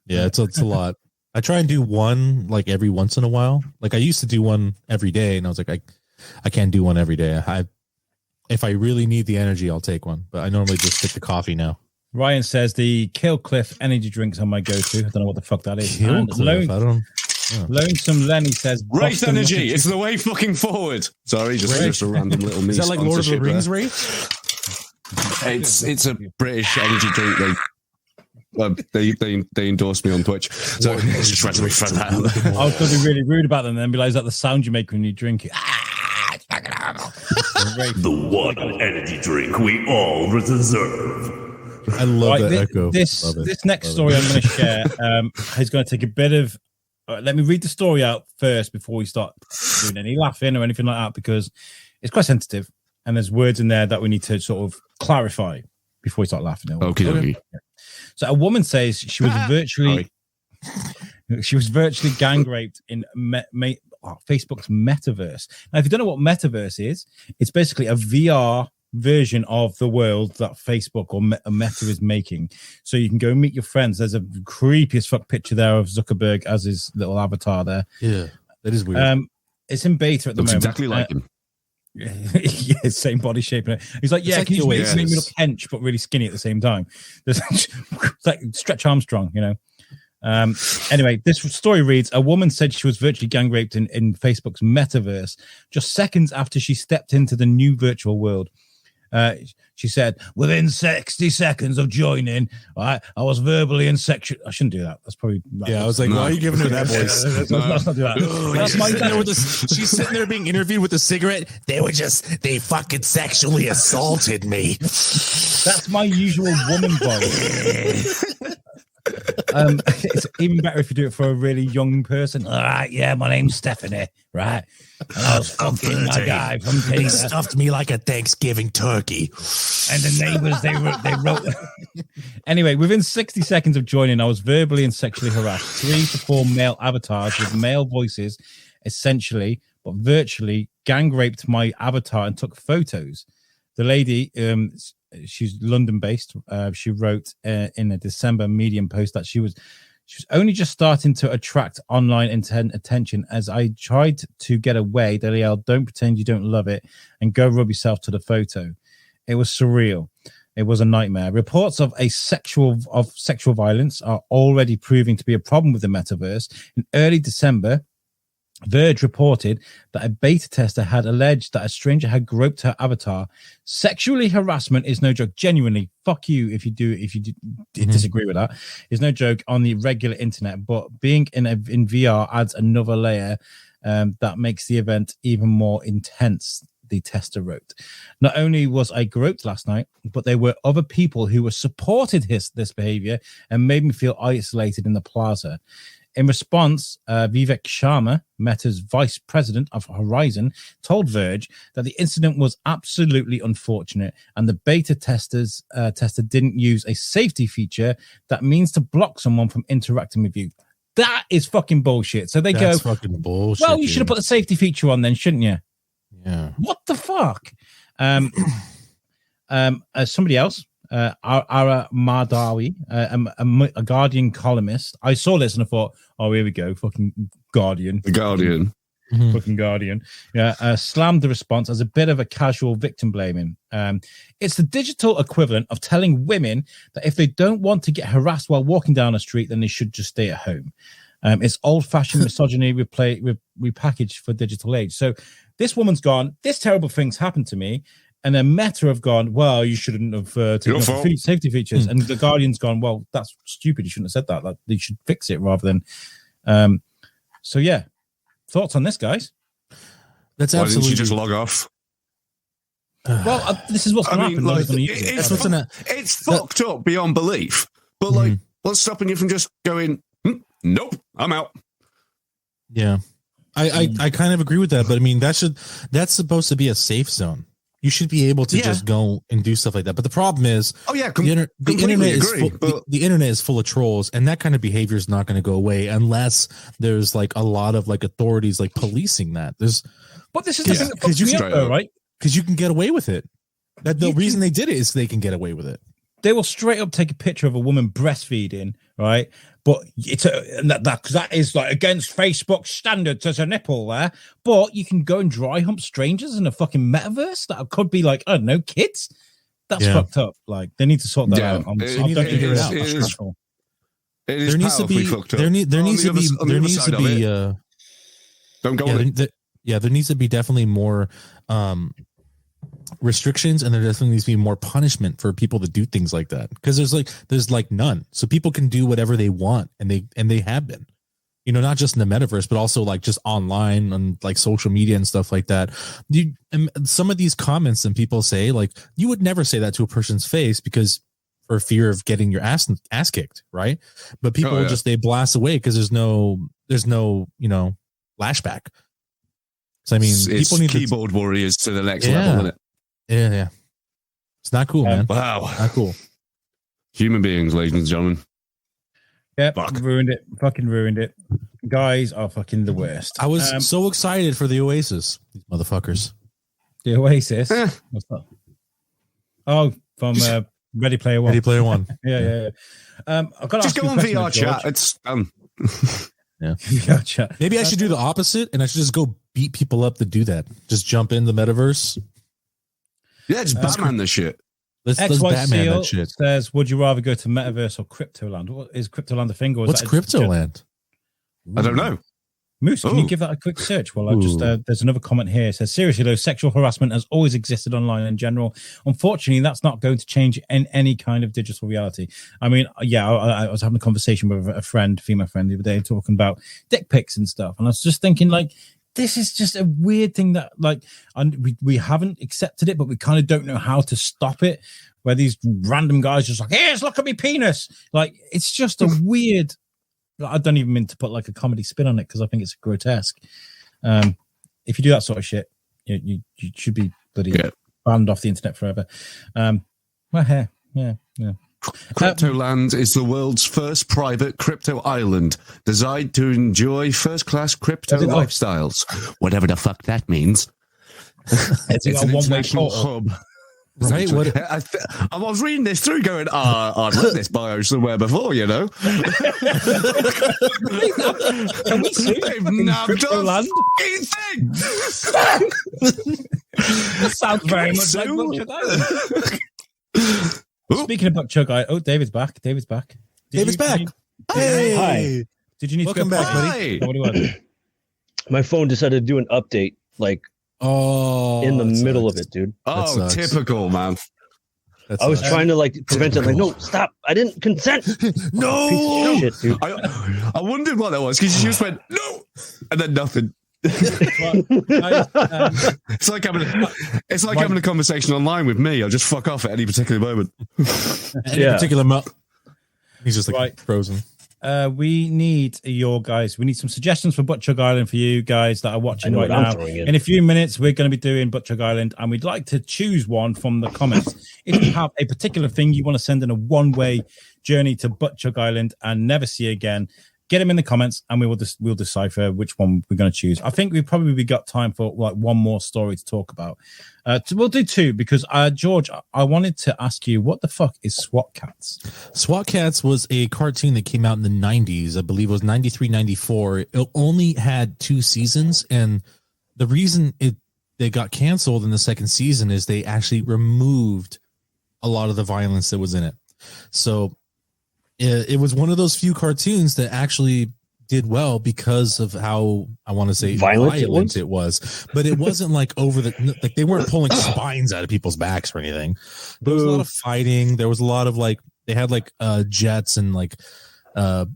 Yeah, it's a lot. I try and do one like every once in a while. Like I used to do one every day, and I was like, I can't do one every day. If I really need the energy, I'll take one. But I normally just stick to coffee now. Ryan says the Killcliff energy drinks are my go-to. I don't know what the fuck that is. Lonesome Lenny says Wraith energy. It's the way fucking forward. Sorry, just a random little me. Is that like Lord of the Rings, Wraith? It's a British energy drink. They endorsed me on Twitch, so it's just randomly throw that out there. I was going to be really rude about them and then be like, is that the sound you make when you drink it? The one energy drink we all deserve. I love that echo. This next story I'm going to share is going to take a bit of. Let me read the story out first before we start doing any laughing or anything like that, because it's quite sensitive and there's words in there that we need to sort of clarify before we start laughing. Okay. So a woman says she was virtually gang raped in Facebook's metaverse. Now, if you don't know what metaverse is, it's basically a VR version of the world that Facebook or Meta is making. So you can go meet your friends. There's a creepy as fuck picture there of Zuckerberg as his little avatar there. Yeah, that is weird. It's in beta at the Looks moment. exactly like him. Yeah, same body shape. He's like, yeah, like can you make me look Oasis. hench but really skinny at the same time? It's like Stretch Armstrong, Anyway, this story reads: a woman said she was virtually gang raped in Facebook's metaverse just seconds after she stepped into the new virtual world. She said, within 60 seconds of joining, I was verbally and sexually. I shouldn't do that. That's probably. Yeah, I was like, why are you giving her that voice? Let's not do that. That's my she's sitting there being interviewed with a cigarette. They fucking sexually assaulted me. That's my usual woman voice. It's even better if you do it for a really young person. All right, yeah, my name's Stephanie, right? And I was fucking my guy from Tinder. They stuffed me like a Thanksgiving turkey. And the neighbors, they wrote. Anyway, within 60 seconds of joining, I was verbally and sexually harassed. 3 to 4 male avatars with male voices, essentially, but virtually gang raped my avatar and took photos. The lady, she's London-based. She wrote in a December Medium post that she was only just starting to attract online attention. As I tried to get away, they yelled, "Don't pretend you don't love it, and go rub yourself to the photo." It was surreal. It was a nightmare. Reports of sexual violence are already proving to be a problem with the metaverse. In early December, Verge reported that a beta tester had alleged that a stranger had groped her avatar. Sexually harassment is no joke. Genuinely, fuck you if you disagree with that. It's no joke on the regular internet, but being in VR adds another layer that makes the event even more intense. The tester wrote, "Not only was I groped last night, but there were other people who were supported this behavior and made me feel isolated in the plaza. In response, Vivek Sharma, Meta's vice president of Horizon, told Verge that the incident was absolutely unfortunate and the beta tester didn't use a safety feature that means to block someone from interacting with you. That is fucking bullshit. So that's fucking bullshit. Well, you should have put the safety feature on then, shouldn't you? Yeah. What the fuck? Somebody else, Ara Mardawi, a Guardian columnist. I saw this and I thought, oh, here we go, fucking Guardian. The Guardian. Fucking Guardian. Yeah, slammed the response as a bit of a casual victim blaming. It's the digital equivalent of telling women that if they don't want to get harassed while walking down a street, then they should just stay at home. It's old-fashioned misogyny repackaged for digital age. So this woman's gone, this terrible thing's happened to me. And then Meta have gone, well, you shouldn't have taken off the safety features. And the Guardian's gone, well, that's stupid. You shouldn't have said that. Like, they should fix it rather than. So, yeah. Thoughts on this, guys? That's Why absolutely. didn't you just log off? Well, this is what's going to happen. Like, it's fucked up beyond belief. But, like, what's stopping you from just going, nope, I'm out? Yeah. I kind of agree with that. But, I mean, that's supposed to be a safe zone. You should be able to just go and do stuff like that. But the problem is, the internet is full of trolls, and that kind of behavior is not going to go away unless there's like a lot of like authorities like policing that. But this is the thing that fucks me up, though, right? Because you can get away with it. The reason they did it is they can get away with it. They will straight up take a picture of a woman breastfeeding, right? But it's that is like against Facebook standards as a nipple there. But you can go and dry hump strangers in a fucking metaverse that could be like, I don't know, kids. That's fucked up. Like they need to sort that out. There needs to be definitely more restrictions, and there definitely needs to be more punishment for people to do things like that, because there's none, so people can do whatever they want, and they have been, not just in the metaverse but also like just online and like social media and stuff like that. And some of these comments and people say, like, you would never say that to a person's face because for fear of getting your ass kicked, right? But people they blast away because there's no lashback. So I mean, it's people need keyboard warriors to the next level, isn't it? Yeah. It's not cool, man. Wow. Not cool. Human beings, ladies and gentlemen. Yep. Ruined it. Fucking ruined it. Guys are fucking the worst. I was so excited for the Oasis. These motherfuckers. The Oasis? What's that? Oh, from Ready Player One. Ready Player One. Yeah. I've got to just go on VR chat. It's Yeah. VR chat. Maybe I should do the opposite, and I should just go beat people up to do that. Just jump in the metaverse. Yeah, just Batman this shit. Let's Batman that shit. Says, would you rather go to Metaverse or Cryptoland? What is Cryptoland a thing? Or what's Cryptoland? I don't know. Moose, can you give that a quick search? Well, there's another comment here. It says, seriously though, sexual harassment has always existed online in general. Unfortunately, that's not going to change in any kind of digital reality. I mean, I was having a conversation with a female friend the other day, talking about dick pics and stuff. And I was just thinking, like, this is just a weird thing that, like, we haven't accepted it, but we kind of don't know how to stop it. Where these random guys just like, here's, look at me penis. Like, it's just a weird. I don't even mean to put like a comedy spin on it because I think it's grotesque. If you do that sort of shit, you should be bloody banned off the internet forever. Yeah. Cryptoland is the world's first private crypto island designed to enjoy first-class crypto lifestyles, whatever the fuck that means. It's an international hub. Right? I was reading this through going, I've read this bio somewhere before, Can we see Cryptoland? That sounds very much like Butt-Chug Island. Speaking of Butt-Chug Island, David's back. David's back. Hey. Did you need Welcome to go back, buddy? What do you want? My phone decided to do an update, like in the middle of it, dude. Oh, typical, man. I was trying to like prevent it. Like, no, stop! I didn't consent. No, shit, dude. I wondered what that was because you just went no, and then nothing. It's like having a conversation online with me. I'll just fuck off at any particular moment. He's just like frozen. we need your guys. We need some suggestions for Butt-Chug Island for you guys that are watching right now. In a few minutes, we're going to be doing Butt-Chug Island, and we'd like to choose one from the comments. If you have a particular thing you want to send in a one-way journey to Butt-Chug Island and never see again, get them in the comments, and we'll decipher which one we're going to choose. I think we've probably got time for like one more story to talk about. We'll do two because George, I wanted to ask you, what the fuck is SWAT Cats? SWAT Cats was a cartoon that came out in the 90s. I believe it was 93, 94. It only had 2 seasons, and the reason they got canceled in the second season is they actually removed a lot of the violence that was in it. So it was one of those few cartoons that actually did well because of how, I want to say, violent it was. But it wasn't like they weren't pulling spines out of people's backs or anything. There was a lot of fighting. There was a lot of they had jets and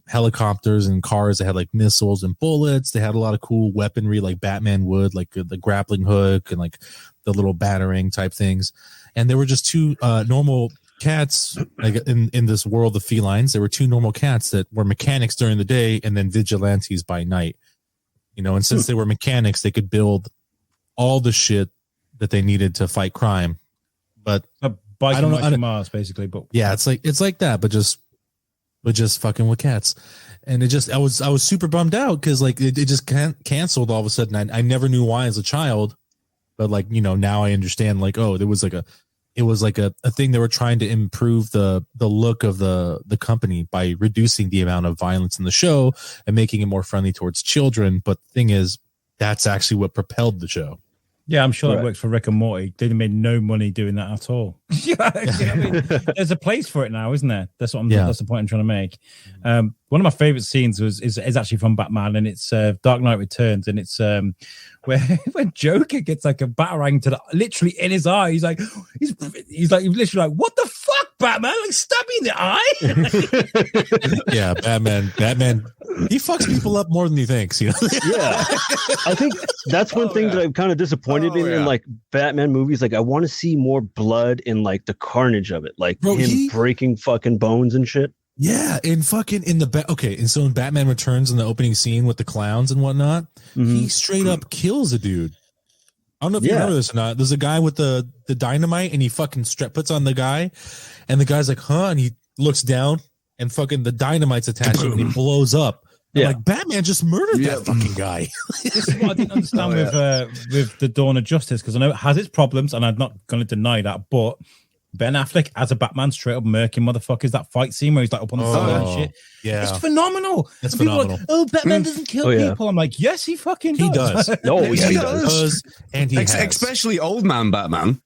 helicopters and cars that had like missiles and bullets. They had a lot of cool weaponry like Batman would, like the grappling hook and like the little battering type things. And there were just 2 normal cats, like in this world of felines. There were 2 normal cats that were mechanics during the day and then vigilantes by night, and since they were mechanics, they could build all the shit that they needed to fight crime. But I don't know, Mars basically. But yeah, it's like that, but just fucking with cats. And I was super bummed out because it just canceled all of a sudden. I never knew why as a child, but now I understand. It was like a thing they were trying to improve the look of the company by reducing the amount of violence in the show and making it more friendly towards children. But the thing is, that's actually what propelled the show. Yeah, I'm sure that works for Rick and Morty. They made no money doing that at all. There's a place for it now, isn't there? That's what that's the point I'm trying to make. One of my favorite scenes is actually from Batman, and it's Dark Knight Returns, and it's where Joker gets like a batarang literally in his eye. He's literally like, "What the fuck, Batman? Like, stab me in the eye." Yeah, Batman. He fucks people up more than he thinks. Yeah, I think that's one thing that I'm kind of disappointed in like Batman movies. Like, I want to see more blood in like the carnage of it, like him breaking fucking bones and shit. Yeah, and so in Batman Returns in the opening scene with the clowns and whatnot, he straight up kills a dude. I don't know if you remember this or not. There's a guy with the dynamite, and he fucking puts on the guy, and the guy's like, "Huh?" And he looks down, and fucking the dynamite's attached, and he blows up. Yeah, like Batman just murdered that fucking guy. This is what I didn't understand with the Dawn of Justice, because I know it has its problems, and I'm not going to deny that, but Ben Affleck as a Batman, straight up murking motherfuckers. That fight scene where he's like up on the floor and shit. Yeah, it's phenomenal. It's phenomenal. Like, oh, Batman doesn't kill people. I'm like, yes, he fucking does. He does. No, he does. And he has. Especially old man Batman.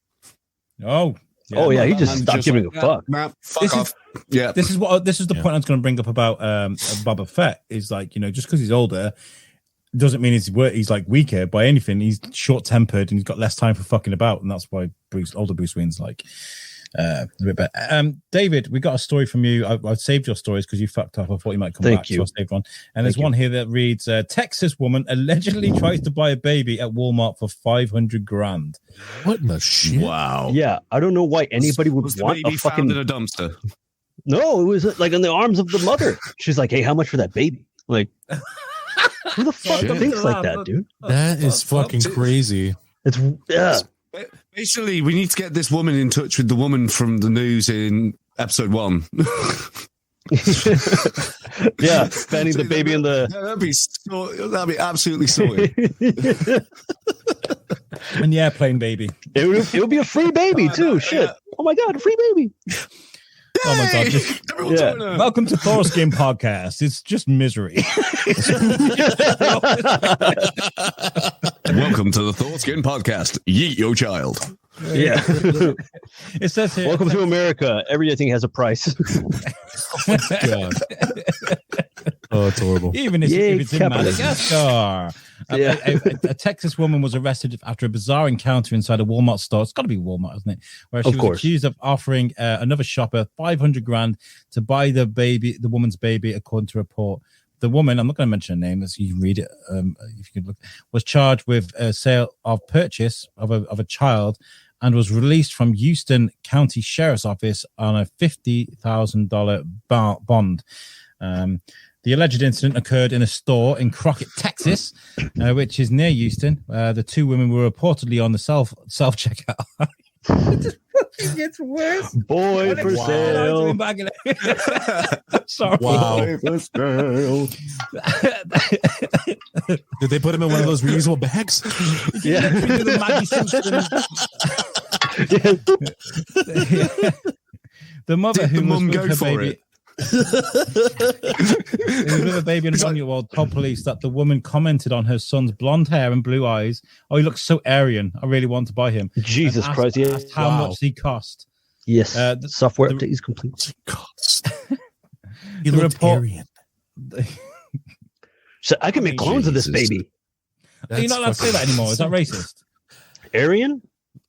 Oh, yeah, he just stopped giving a fuck. Fuck off. Yeah, this is the point I was going to bring up about Boba Fett. Is like, just because he's older doesn't mean he's like weaker by anything. He's short tempered and he's got less time for fucking about, and that's why older Bruce Wayne's like a bit better. David, we got a story from you. I've saved your stories because you fucked up. I thought you might come back. So I saved one. And there's one here that reads: Texas woman allegedly tries to buy a baby at Walmart for $500,000. What in the shit? Wow. Yeah, I don't know why anybody would want a fucking in a dumpster. No, it was like in the arms of the mother. She's like, "Hey, how much for that baby?" Like, who the fuck thinks like that, dude? That is fucking crazy. It's Basically, we need to get this woman in touch with the woman from the news in episode 1. Yeah, fanning the baby in the. That'd be absolutely sorted. And the airplane baby. It would be a free baby too. Shit! Oh my god, a free baby. Oh my god! Welcome to Thors Kin podcast. It's just misery. Welcome to the Thors Kin podcast. Yeet your child. Yeah. It says here. Welcome to America. Everything has a price. Oh, God. Oh, it's horrible. Even if it's in Madagascar. A Texas woman was arrested after a bizarre encounter inside a Walmart store. It's got to be Walmart, isn't it? Where she was accused of offering another shopper $500,000 to buy the woman's baby, according to a report. The woman, I'm not going to mention her name, as you can read it, if you could look, was charged with a sale of purchase of a child and was released from Houston County Sheriff's Office on a $50,000 bond. The alleged incident occurred in a store in Crockett, Texas, which is near Houston. The two women were reportedly on the self-checkout. It just fucking gets worse. Boy for sale. Sorry. Wow. Boy for sale. Did they put him in one of those reusable bags? Yeah. The mother Did who the mum was go with her for baby, it? who was with a baby and a 1-year-old, told police that the woman commented on her son's blonde hair and blue eyes. Oh, he looks so Aryan. I really want to buy him. Jesus And Christ! asked how much he cost. Yes. The Software update is complete. He The looked report- Aryan. So I can make clones of this Jesus. baby. You're not allowed to say that anymore. Is that racist? Aryan?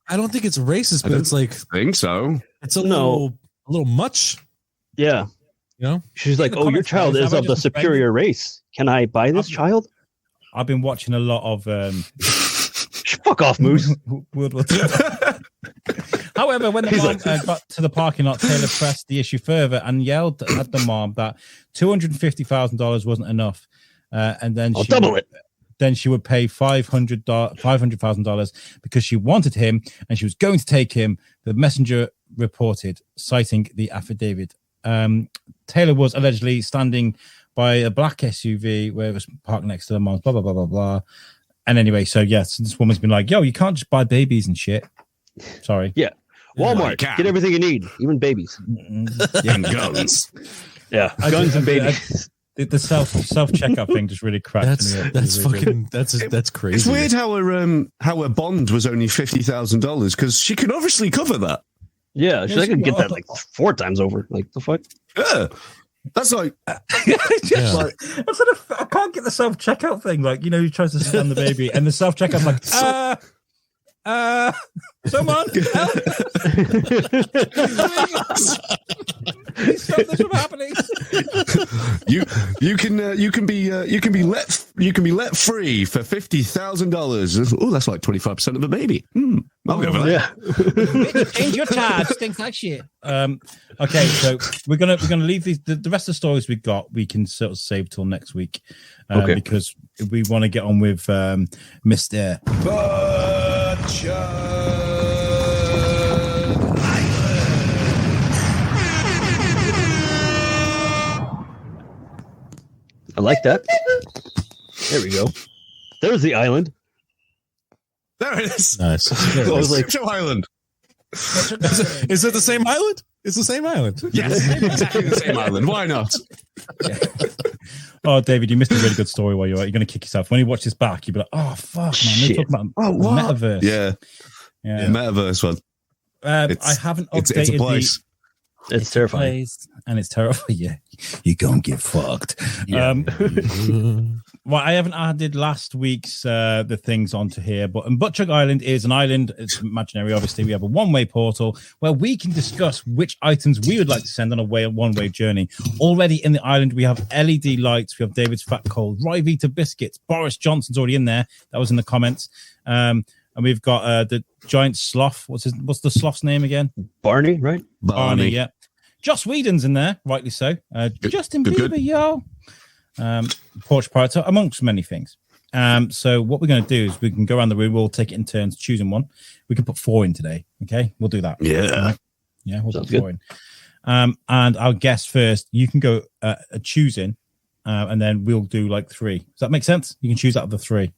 I don't think it's racist, but it's like I think so. it's a little much. Yeah. You know, She's like, the "Oh, your comments, child guys, is have I of the just superior race. Can I buy this child?" I've been watching a lot of Fuck off, Moose. World War II. However, when the mom got to the parking lot, Taylor pressed the issue further and yelled at the mom that $250,000 wasn't enough, and then I'll double it. Then she would pay $500,000 because she wanted him and she was going to take him. The messenger reported, citing the affidavit. Taylor was allegedly standing by a black SUV where it was parked next to the mom's. Blah blah blah blah blah. And anyway, so yes, this woman's been like, "Yo, you can't just buy babies and shit." Sorry. Yeah. Walmart, can. get everything you need, even babies. And guns. Yeah, guns and babies. The self checkout thing just really cracked me up. that's fucking that's crazy. It's weird how her bond was only $50,000 because she can obviously cover that. Yeah, I could get that like 4 times over. Like the fuck? Yeah, that's like, Yeah. like I can't get the self checkout thing. Like, you know, he tries to scan the baby, and the self checkout's like, someone help! Please stop this from happening. you can be let free for $50,000. Oh, that's like 25% of a baby. I'll go for that. Yeah. Change your charge. Stinks like shit. Okay, so we're gonna leave these. The rest of the stories we got, we can sort of save till next week, Okay. because we want to get on with Mr. Butt-Chug I like that. There we go. There's the island. There it is. Nice. I was like, Show Island. Is it the same island? It's the same island. Yes, exactly the same island. Why not? Oh, David, you missed a really good story while you're going to kick yourself. When you watch this back, you'll be like, oh, fuck, man. Shit. They're talking about what? metaverse. Yeah, Yeah. metaverse one. I haven't updated It's a place. it's terrifying. place, and it's terrifying. Yeah, you're going to get fucked. Yeah. Well, I haven't added last week's the things onto here, but Butt-Chug Island is an island. It's imaginary, obviously. We have a one-way portal where we can discuss which items we would like to send on a one-way journey. Already in the island, we have LED lights. We have David's Fat Cold, Ryvita biscuits. Boris Johnson's already in there. That was in the comments. And we've got the giant sloth. What's the sloth's name again? Barney, right? Barney, yeah. Joss Whedon's in there, rightly so. Justin Bieber, yo. Porch Pirates, amongst many things. So what we're going to do is we can go around the room. We'll take it in turns, choosing one. We can put 4 in today. Okay, we'll do that. Yeah. Right? Yeah, we'll Sounds put 4 in. And I'll guess first. You can go choosing, and then we'll do like 3. Does that make sense? You can choose out of the 3.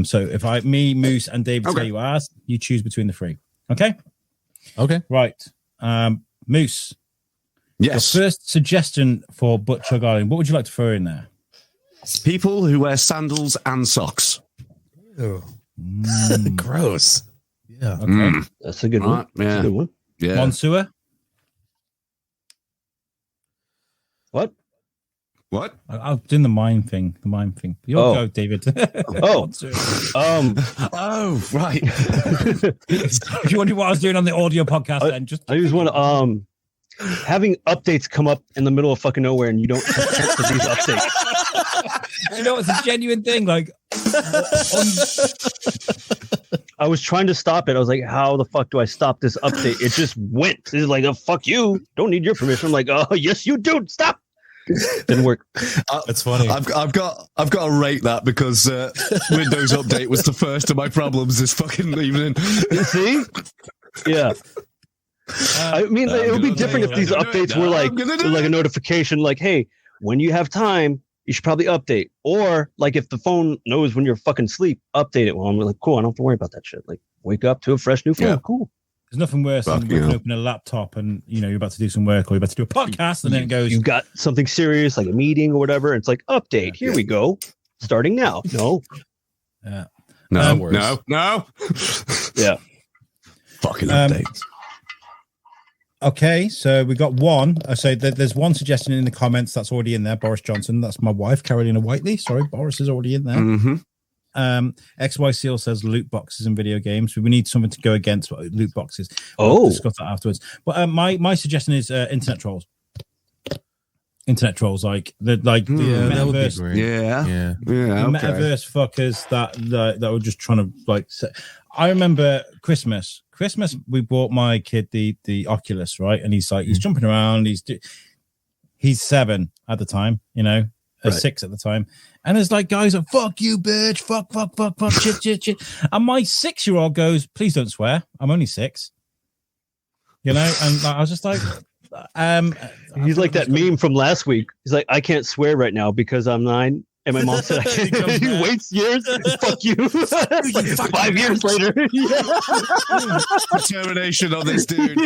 So if me, Moose, and David tell you ours, you choose between the 3. Okay. Okay. Right. Moose. Yes. Your first suggestion for Butt-Chug Island, what would you like to throw in there? People who wear sandals and socks. Gross. Yeah. Okay. That's a good one. Right, That's yeah. a good one. Yeah. Monsieur? What? What? I'll do the mime thing. You'll Oh. go, David. Oh. Monsieur. Oh, right. If you wonder what I was doing on the audio podcast, then just I just want to having updates come up in the middle of fucking nowhere and you don't consent to these updates. you know it's a genuine thing. Like I was trying to stop it. I was like, how the fuck do I stop this update? It just went. It's like, oh, fuck you. Don't need your permission. I'm like, oh, yes, you do. Stop. Didn't work. That's funny. I've got to rate that because Windows Update was the first of my problems this fucking evening. You see? Yeah. I mean, it would be different if these updates were like a notification, like, hey, when you have time, you should probably update. Or like if the phone knows when you're fucking asleep, update it. Well, I'm like, cool, I don't have to worry about that shit. Like, wake up to a fresh new phone. Yeah. Cool. There's nothing worse than opening a laptop and you're about to do some work or you're about to do a podcast and then it goes. You've got something serious like a meeting or whatever. And it's like, update. Here we go. Starting now. No. Yeah. No. Yeah. Fucking updates. Okay, so we got one. So there's one suggestion in the comments that's already in there. Boris Johnson, that's my wife, Carolina Whiteley. Sorry, Boris is already in there. Mm-hmm. XY Seal says loot boxes in video games. We need something to go against loot boxes. We'll discuss that afterwards. But my suggestion is internet trolls. Internet trolls, like the metaverse. Metaverse fuckers that were just trying to like. I remember Christmas. We bought my kid the Oculus, right? And he's jumping around. He's 7 at the time, 6 at the time. And there's like guys like, fuck you, bitch, fuck, shit. And my 6-year-old goes, please don't swear. I'm only 6. And I was just like, he's like that meme from last week. He's like, I can't swear right now because I'm 9. And my mom said, I can't. He waits years. Fuck you. Like 5 years later. Determination on this dude.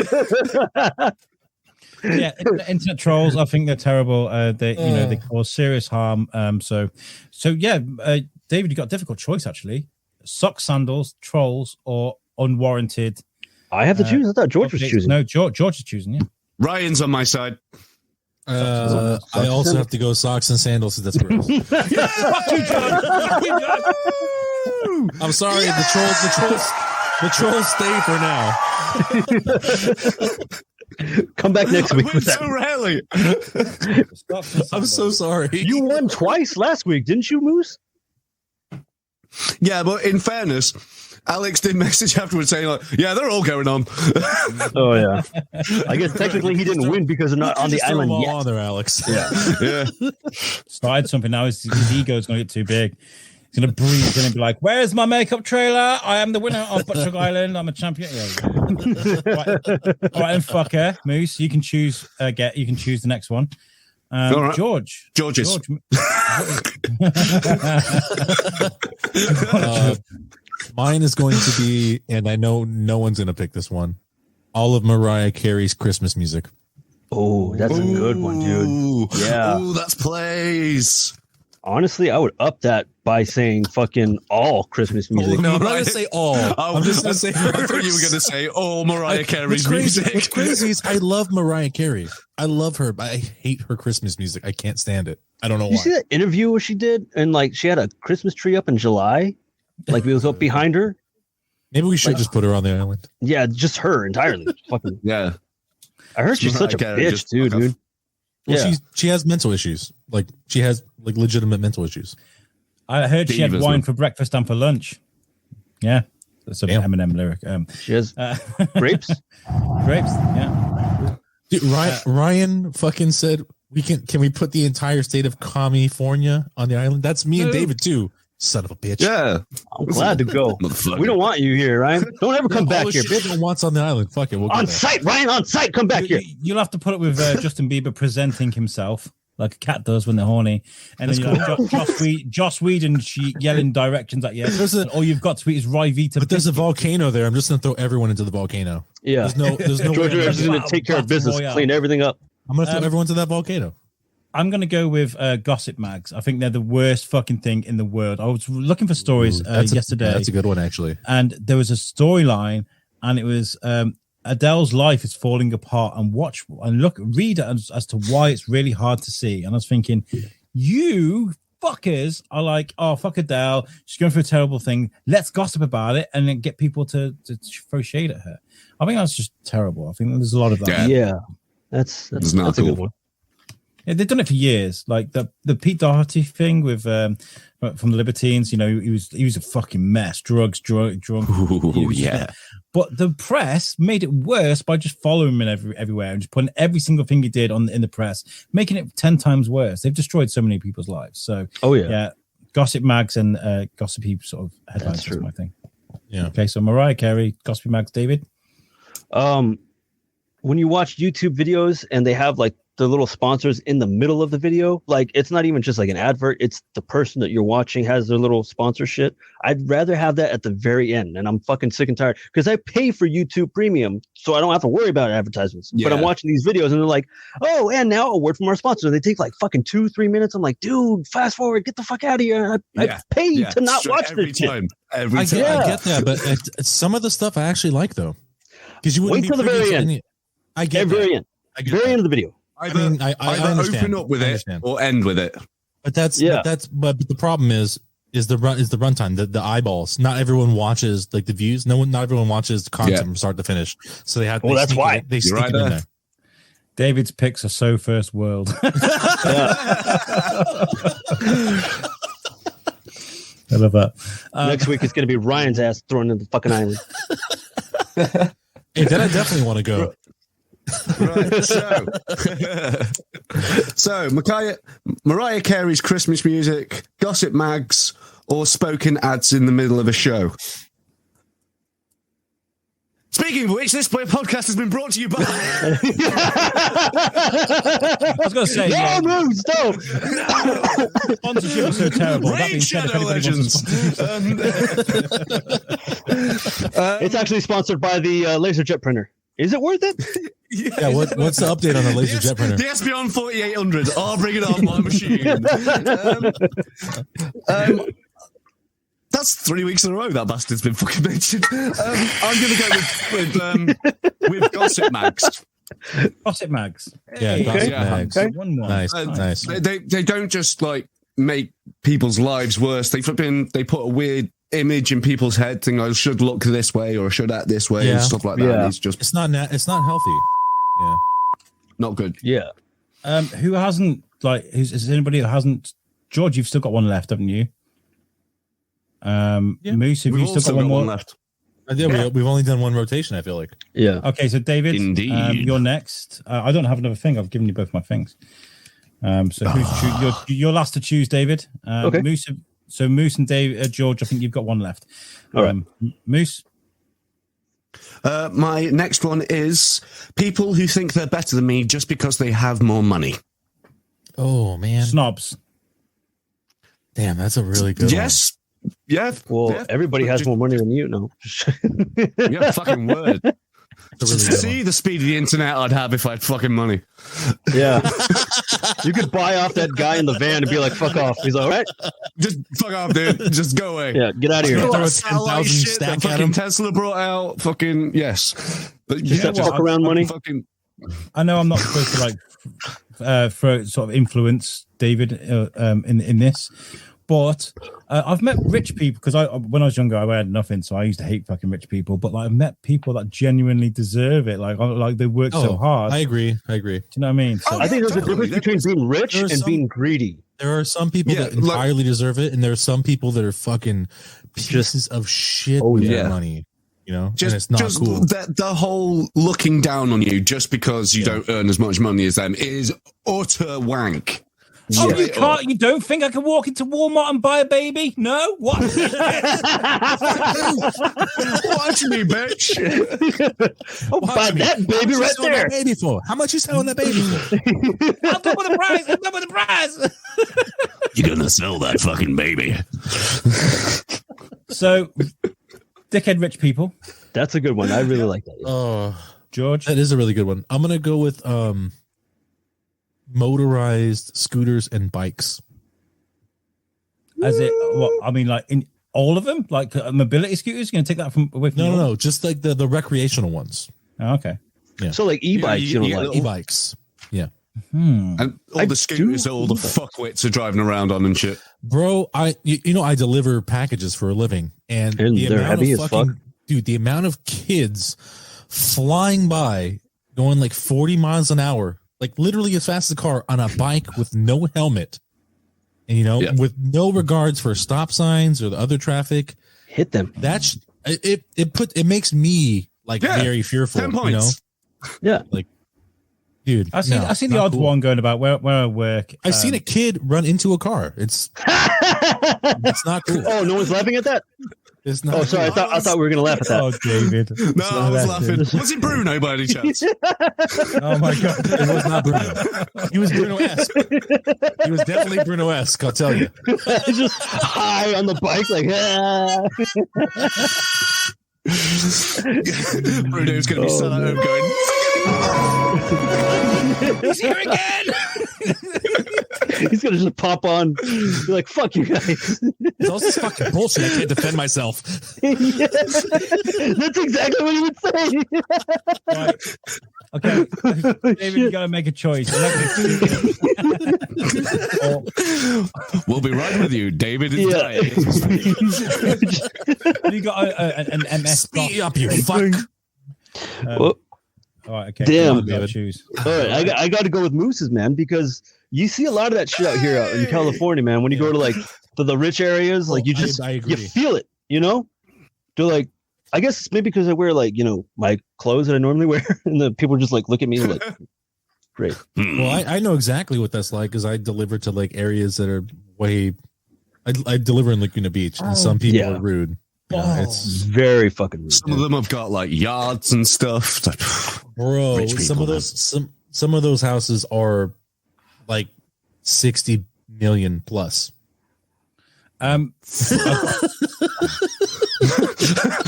Yeah, internet trolls. I think they're terrible. They cause serious harm. So yeah, David, you got a difficult choice actually. Socks, sandals, trolls, or unwarranted. I have to choose. I thought George was choosing. No, George is choosing. Yeah, Ryan's on my side. I also have to go socks and sandals. That's gross. I'm sorry, the trolls stay for now. Come back next week. So rarely. I'm so sorry. You won twice last week, didn't you, Moose? Yeah, but in fairness, Alex did message afterwards saying, like, yeah, they're all going on. Oh, yeah. I guess technically he didn't win because they're not on the island yet. On there, Alex. Yeah. Started something now. His ego's going to get too big. He's going to breathe. He's going to be like, where's my makeup trailer? I am the winner of Butt-Chug Island. I'm a champion. Yeah. All right, then, fucker. Moose, you can choose. You can choose the next one. Right. George. Mine is going to be, and I know no one's going to pick this one, all of Mariah Carey's Christmas music. Oh, that's a good one, dude. Yeah. Ooh, that's plays. Honestly, I would up that by saying fucking all Christmas music. No, I'm not going to say all. I'm just going to say I thought you were going to say all Mariah Carey's music. What's crazy is I love Mariah Carey. I love her, but I hate her Christmas music. I can't stand it. I don't know why. You see that interview she did? And like she had a Christmas tree up in July? Like it was up behind her? Maybe we should just put her on the island. Yeah, just her entirely. Fucking yeah. I heard she's such a bitch, dude. Well, she has mental issues. Like she has like legitimate mental issues. I heard she had wine for breakfast and for lunch. Yeah, that's an Eminem lyric. She has grapes. Grapes. Yeah. Dude, Ryan fucking said can we put the entire state of California on the island? That's me and David too. Son of a bitch. Yeah. I'm glad to go. We don't want you here, Ryan. Don't ever come back here, bitch. No one wants on the island. Fuck it. We'll on site, Ryan, on site. Come back here. You'll have to put it with Justin Bieber presenting himself like a cat does when they're horny. And then Joss Whedon yelling directions at you. All you've got to eat is rye Vita. But there's a volcano there. I'm just going to throw everyone into the volcano. Yeah. There's no George is going to take care of business, clean everything up. I'm going to throw everyone to that volcano. I'm going to go with gossip mags. I think they're the worst fucking thing in the world. I was looking for stories yesterday. That's a good one, actually. And there was a storyline, and it was Adele's life is falling apart. And read it as to why it's really hard to see. And I was thinking, you fuckers are like, oh, fuck Adele. She's going through a terrible thing. Let's gossip about it and then get people to throw shade at her. I think that's just terrible. I think there's a lot of that. Yeah. That's a good one. Yeah, they've done it for years. Like the Pete Doherty thing with from the Libertines. You know, he was a fucking mess. Drugs, drunk. Ooh, yeah. But the press made it worse by just following him everywhere and just putting every single thing he did in the press, making it 10 times worse. They've destroyed so many people's lives. So, yeah, gossip mags and gossipy sort of headlines is my thing. Yeah. Okay, so Mariah Carey, gossipy mags, David. When you watch YouTube videos and they have like the little sponsors in the middle of the video, like it's not even just like an advert, it's the person that you're watching has their little sponsor shit. I'd rather have that at the very end, and I'm fucking sick and tired because I pay for YouTube Premium so I don't have to worry about advertisements. But I'm watching these videos and they're like, oh, and now a word from our sponsor. They take like fucking 2-3 minutes. I'm like, dude, fast forward, get the fuck out of here. I pay to not watch every this time. shit. Every time. I get that, but some of the stuff I actually like though, because you wouldn't wait till the very end. I get very end. Very end of the video. I understand. Open up with it or end with it. But but the problem is the runtime, the eyeballs. Not everyone watches like the views. Not everyone watches the content from start to finish. So they have. Well, that's why they stick it in there. David's picks are so first world. I love that. Next week it's going to be Ryan's ass thrown in the fucking island. Hey, then I definitely want to go. Right, so Mariah Carey's Christmas music, gossip mags, or spoken ads in the middle of a show. Speaking of which, this podcast has been brought to you by. I was going to say, no. Sponsorship is so terrible. Raid Shadow Legends. It's actually sponsored by the LaserJet printer. Is it worth it? Yeah, what's the update on the LaserJet printer? The Espion 4800. Oh, bring it on, my machine. That's 3 weeks in a row that bastard's been fucking mentioned. I'm going to go with Gossip Mags. Gossip mags. Yeah, Hey, gossip yeah. mags. Okay. One. Nice. They don't just like make people's lives worse. They put a weird image in people's head, saying I should look this way or I should act this way and stuff like that. Yeah. And It's not healthy. Yeah. not good. Yeah. Who hasn't is anybody who hasn't? George, you've still got one left, haven't you? Moose, have you still got one more left? We've only done one rotation, I feel like. Yeah. Okay, so David, Indeed. you're next. I don't have another thing. I've given you both my things. So you're last to choose, David. Okay. Moose and Dave, George. I think you've got one left. All right. Moose. My next one is people who think they're better than me just because they have more money. Oh man, Snobs. damn, that's a really good Yes. Yeah. Well, yeah. everybody has more money than you. No. Yeah, fucking word. one. That's a really good See the speed of the internet I'd have if I had fucking money. Yeah. You could buy off that guy in the van and be like, fuck off. He's like, all right. Just fuck off, dude. Just go away. Yeah, get out of You here. know Throw a what satellite 10,000 shit stack that at fucking him? Tesla brought out? Fucking yes. But Just that fuck around money. Fucking, I know I'm not supposed to throw sort of influence David in this, but I've met rich people because when I was younger I had nothing, so I used to hate fucking rich people. But I've met people that genuinely deserve it. Like they work so hard. I agree. Do you know what I mean? So, I think there's a totally. difference between rich There are and some- being greedy. There are some people that entirely deserve it, and there are some people that are fucking pieces of shit with their money. You know, and it's not cool. The whole looking down on you just because you don't earn as much money as them is utter wank. Oh, you can't. You don't think I can walk into Walmart and buy a baby? No, what? Watch me, bitch. Oh, buy that baby right there. That baby for? How much you selling that baby for? I'll double the price. I'll double the price. You're gonna sell that fucking baby. So, dickhead rich people. That's a good one. I really like that. Oh, George. that is a really good one. I'm gonna go with motorized scooters and bikes. As it, what I mean, like in all of them, like mobility scooters. You're gonna take that away from No, just like the recreational ones. Oh, okay. Yeah. So like e-bikes, you you know, get like E-bikes. Yeah. And all the scooters that all the fuckwits are driving around on and shit. Bro, I deliver packages for a living, and And the they're amount heavy of as fucking fuck. dude, the amount of kids flying by, going like 40 miles an hour like literally as fast as a car on a bike with no helmet, and with no regards for stop signs or the other traffic, hit them. That's it makes me like very fearful. 10 points. Yeah, like dude, I seen the odd one going about where I work. I've seen a kid run into a car. It's not cool. Oh, no one's laughing at that. It's not. Oh, sorry. I thought we were gonna laugh at that. Oh, David. No, I was laughing. Was it Bruno by any chance? Oh my god, It was not Bruno. He was Bruno-esque. He was definitely Bruno-esque, I'll tell you. Just high on the bike, like. Bruno's going to be sat at home going, he's here again. He's gonna just pop on, be like, "Fuck you guys." It's all this fucking bullshit. I can't defend myself. Yeah. That's exactly what he would say. Right. Okay, David, you got to make a choice. we'll be right with you. David is dying. You got an MS. Speed up, you fuck. All right, okay. Damn. Choose. All right, I got to go with mooses, man, because you see a lot of that shit out here in California, man. When you go to like the rich areas, like you just you feel it, They're like, I guess it's maybe because I wear like my clothes that I normally wear, and the people just like look at me like, great. Well, I know exactly what that's like because I deliver to like areas that are way. I deliver in Laguna Beach, and some people are rude. It's very fucking rude. Some of them have got like yards and stuff. Like, bro, some of those houses are like 60 million plus. I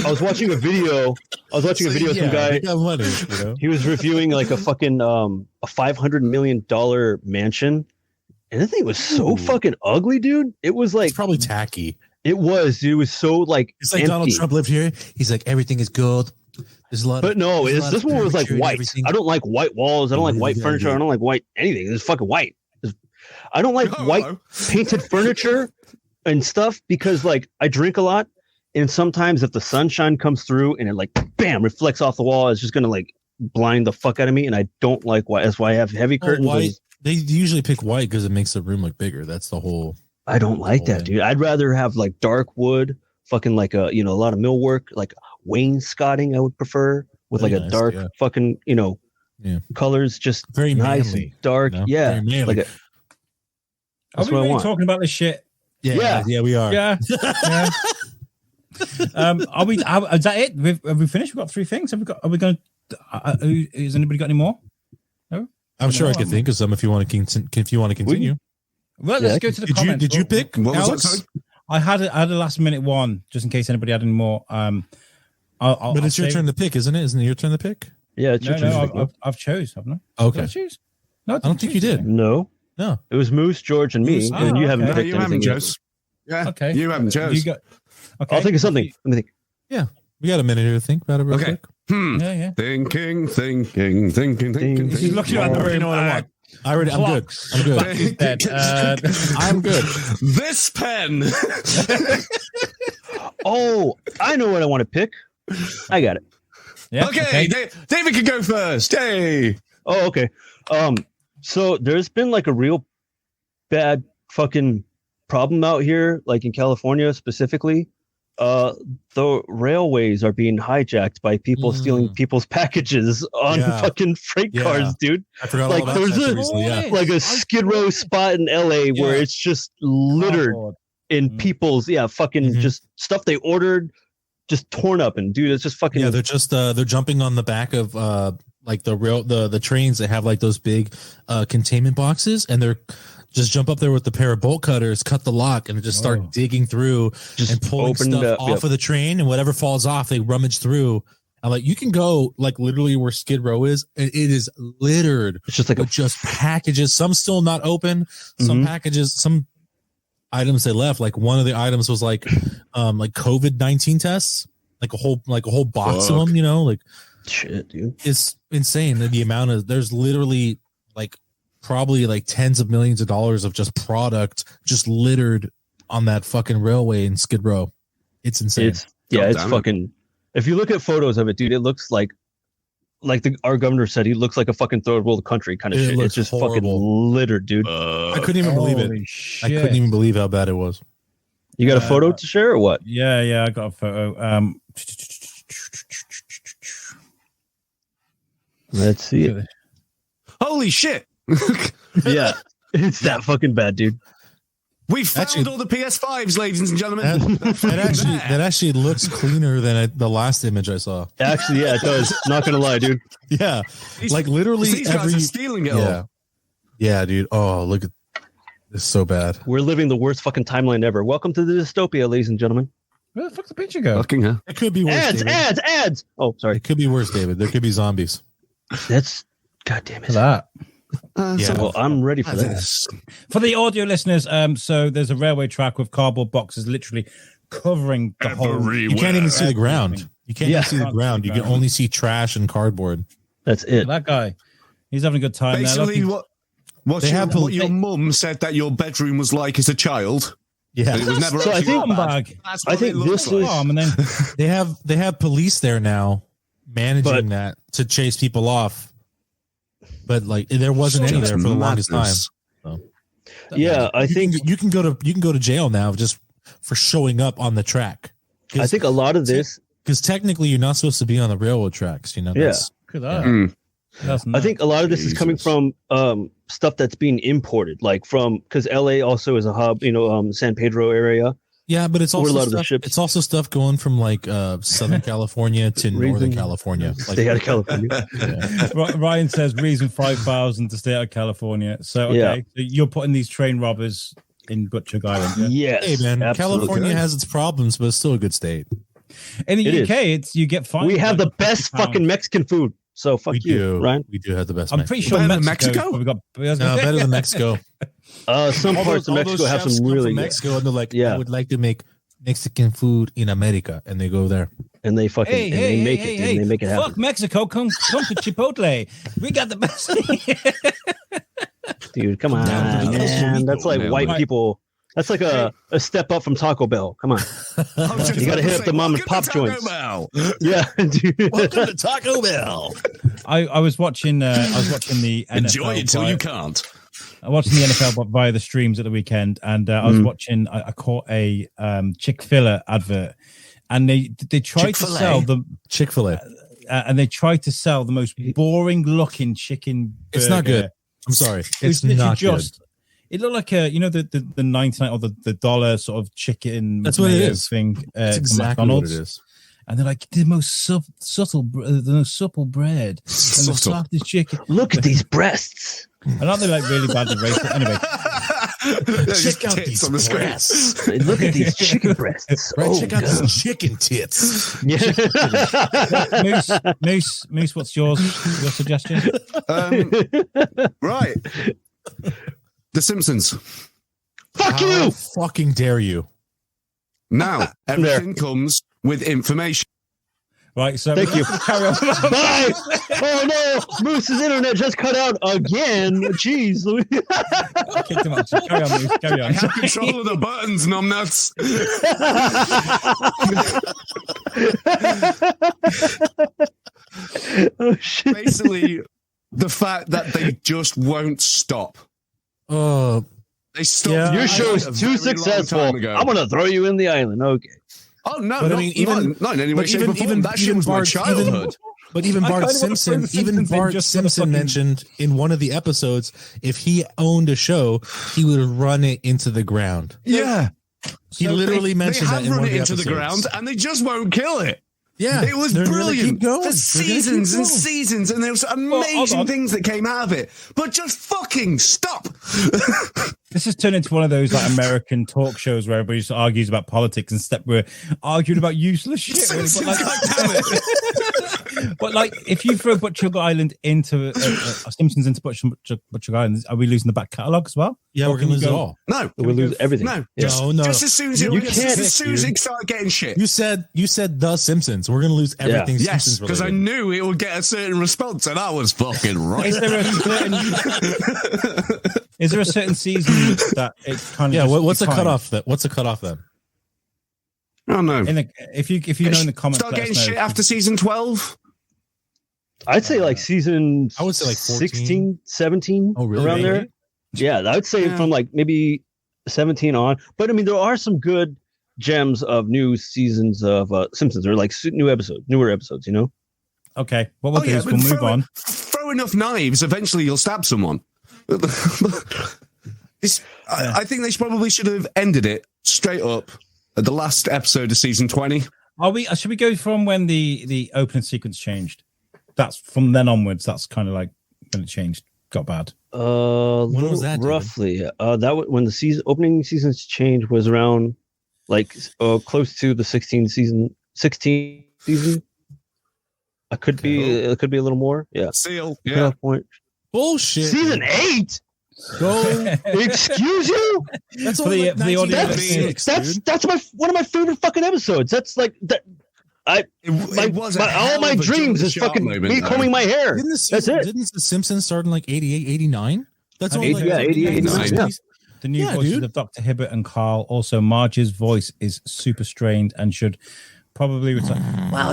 was watching a video. Of some guy. Money, He was reviewing like a fucking a $500 million mansion, and the thing was so fucking ugly, dude. It was like it's probably tacky. It was, dude. It was so like it's like empty. Donald Trump lived here. He's like everything is gold. There's a lot. But no, this one was like white. I don't like white walls. I don't like white furniture. I don't like white anything. It's fucking white. I don't like white painted furniture and stuff because like I drink a lot, and sometimes if the sunshine comes through and it like bam reflects off the wall, it's just gonna like blind the fuck out of me, and I don't like white. That's why I have heavy curtains. White. They usually pick white because it makes the room look bigger. That's the whole. I don't like that, dude. I'd rather have like dark wood, fucking like a a lot of millwork, like wainscoting. I would prefer with very like a dark fucking colors, just very nice manly, and dark. Yeah, like a, are we really talking about this shit? Yeah, we are. Yeah. Are we? Is that it? Have we finished? We've got 3 things. Have we got? Are we going? Has anybody got any more? No. I'm sure I could think of some if you want to continue. Well, let's go to the comments. Did you pick? What was Alex? that? I had a last minute one just in case anybody had any more. But it's your turn to pick, isn't it? Isn't it your turn to pick? Yeah, it's your turn. I've chose, haven't I? Okay. Did I choose? No, I don't think you did. No. It was Moose, George, and me, and you haven't picked you haven't anything yet. chose. Yeah. Okay. You haven't chose. Okay. I'll think of something. Let me think. Yeah. We got a minute here to think about it real quick. Yeah. Thinking. He's looking at the room. You know what I want. I'm good. I'm good. I'm good. This pen. Oh, I know what I want to pick. I got it. Yeah. Okay. David can go first. Hey. Oh, okay. So there's been like a real bad fucking problem out here, like in California specifically. The railways are being hijacked by people stealing people's packages on fucking freight cars, dude. I forgot like all about there's that recently, like a Skid Row spot in LA where it's just littered in people's fucking just stuff they ordered, just torn up, and dude, it's just fucking they're just they're jumping on the back of like the trains that have like those big containment boxes, and they're just jump up there with the pair of bolt cutters, cut the lock, and just start digging through and pulling stuff off of the train, and whatever falls off, they rummage through. And like you can go like literally where Skid Row is, and it is littered. It's just like just packages. Some still not open. Some packages. Some items they left. Like one of the items was like COVID-19 tests. Like a whole box of them. Like shit, dude. It's insane that the amount of there's literally like. Probably like tens of millions of dollars of just product just littered on that fucking railway in Skid Row. It's insane. It's fucking. If you look at photos of it, dude, it looks like like our governor said, he looks like a fucking third world country kind of It shit. looks It's just horrible. fucking littered, dude. I couldn't even believe it. Holy I shit. couldn't even believe how bad it was. You got a photo to share or what? Yeah, I got a photo. Let's see it. Holy shit! Yeah, it's that fucking bad, dude. We found Actually- all the PS5s, ladies and gentlemen. That actually looks cleaner than the last image I saw. Actually, yeah, it does. Not gonna lie, dude. Yeah, like literally These guys are stealing it all. Yeah, dude. Oh, look at this, so bad. We're living the worst fucking timeline ever. Welcome to the dystopia, ladies and gentlemen. Where the fuck's the picture go? Fucking hell. It could be worse. David. Ads. Oh, sorry. It could be worse, David. There could be zombies. That's goddamn it. That. Yeah. Well, I'm ready for this. For the audio listeners, so there's a railway track with cardboard boxes literally covering the whole. You can't even see the ground. You can't even see the ground. You can only see trash and cardboard. That's it. That guy, he's having a good time. Basically, there. what your mum said that your bedroom was like as a child. Yeah, It was never So I actually think- that bad. Bag. That's I what think it looks this like. is- And then they have police there now managing But- that to chase people off. But like there wasn't any there for the longest time. Madness. Yeah, I think you can go to jail now just for showing up on the track. I think a lot of this. Because technically you're not supposed to be on the railroad tracks. You know. Yeah. That's- look at that. Mm. That's I nuts. think a lot of this is coming from stuff that's being imported, like from because LA also is a hub, San Pedro area. Yeah, but it's Where a also lot of the stuff, ships- it's also stuff going from like Southern California to Northern Reason- California. Like, Stay out of California. Ryan says reason 5,000 to stay out of California. So okay, Yeah. so you're putting these train robbers in Butt-Chug Island. Yeah? Yes. Hey man, absolutely. California has its problems, but it's still a good state. In the It UK, it's you get fined. We have the like best £50. fucking Mexican food. So fuck We you, do, Ryan. We do have the best. I'm pretty sure Better than Mexico. Mexico? We've got No, better than Mexico. Some parts of Mexico have some really good, Mexico, and they're like, Yeah. I would like to make Mexican food in America, and they go there. and they fucking and they make it, and they make it happen. Fuck Mexico, come to Chipotle. We got the best. Dude, come on, down to the man. That's like man. white Right. people. That's like a step up from Taco Bell. Come on. You gotta hit up the mom and pop joints. Yeah, dude. Welcome to Taco Bell. I was watching the NFL. Enjoy it till you can't. I watched the NFL via the streams at the weekend, and I was watching. I caught a Chick-fil-A advert, and they tried to Chick-fil-A? sell the Chick-fil-A. and they tried to sell the most boring looking chicken. It's not burger. good. I'm sorry. It was It's literally not good. It looked like the 99 or the dollar sort of chicken. That's what it mayo is. Thing. That's From exactly McDonald's. what it is. And they're like the most subtle, the most supple bread, and the Subtle. softest chicken. Look at these breasts. And aren't they like really badly racist? Anyway, Check out these on the screen. breasts. Look at these chicken breasts. Right, Oh, check out God. these chicken tits. Moose, what's your suggestion? Right. The Simpsons. Fuck How you. fucking dare you? Now, everything comes with information. Right, so Thank you. carry on. Bye. Oh no, Moose's internet just cut out again. Jeez, Louis. I kicked him out. So carry on, Moose. Carry on. I have control of the buttons, numbnuts. Oh shit. Basically, the fact that they just won't stop. Oh, They stopped. Yeah, Your a show is very too long successful. time ago. I'm gonna throw you in the island. Okay. Oh no, But I not, mean, even- not in any way, but shape, or form. That shit was my childhood. But even I Bart kinda wanna Simpson, throw the Simpsons in Bart just for the Simpson fucking- mentioned in one of the episodes, if he owned a show, he would run it into the ground. Yeah, He literally mentioned they that have in run one it of the into the episodes. ground, and they just won't kill it. Yeah, It was they're gonna brilliant keep going. for They're gonna keep seasons and going. seasons, and there was hold amazing on. things that came out of it. But just fucking stop. This has turned into one of those like American talk shows where everybody just argues about politics and we're arguing about useless shit. Really. Simpsons, But, goddamn it. but like, if you throw Butt-Chug Island into Simpsons into Butt-Chug Island, are we losing the back catalogue as well? Yeah, Or we're can gonna we lose it go- all. No, We lose everything. no, Yeah. No. just as soon as You it, can't, as soon as dude. it started getting shit. You said The Simpsons. We're gonna lose everything. Yes, Simpsons because I related. knew it would get a certain response, and I was fucking right. Is there a certain is there a certain season that it kind of Yeah, just what's the declined? cutoff? What's the cutoff then? Oh no! In the, if you know in the comments, Start let us getting know. shit after season 12. I'd say like season. I would say like 14. 16, 17. Oh, really? Around there. Yeah, I would say from like maybe 17 on. But I mean, there are some good gems of new seasons of Simpsons, or like newer episodes. You know. Okay, what we'll do is we'll move on. Throw enough knives, eventually you'll stab someone. I think they probably should have ended it straight up at the last episode of season 20. Should we go from when the opening sequence changed? That's from then onwards. That's kind of like when it changed, got bad. When was that? Roughly? When the opening seasons change was around like close to the 16 season. It could be a little more. Yeah. Seal. Yeah. Point. Bullshit. Season 8. Go. Excuse you. That's only for the audience. That's one of my favorite fucking episodes. That's like that. All my dreams is fucking me combing my hair. That's it. Didn't the Simpsons start in like 88, 89? That's all. 88, 89. Yeah. The new voices of Dr. Hibbert and Carl. Also, Marge's voice is super strained and should probably return. Well,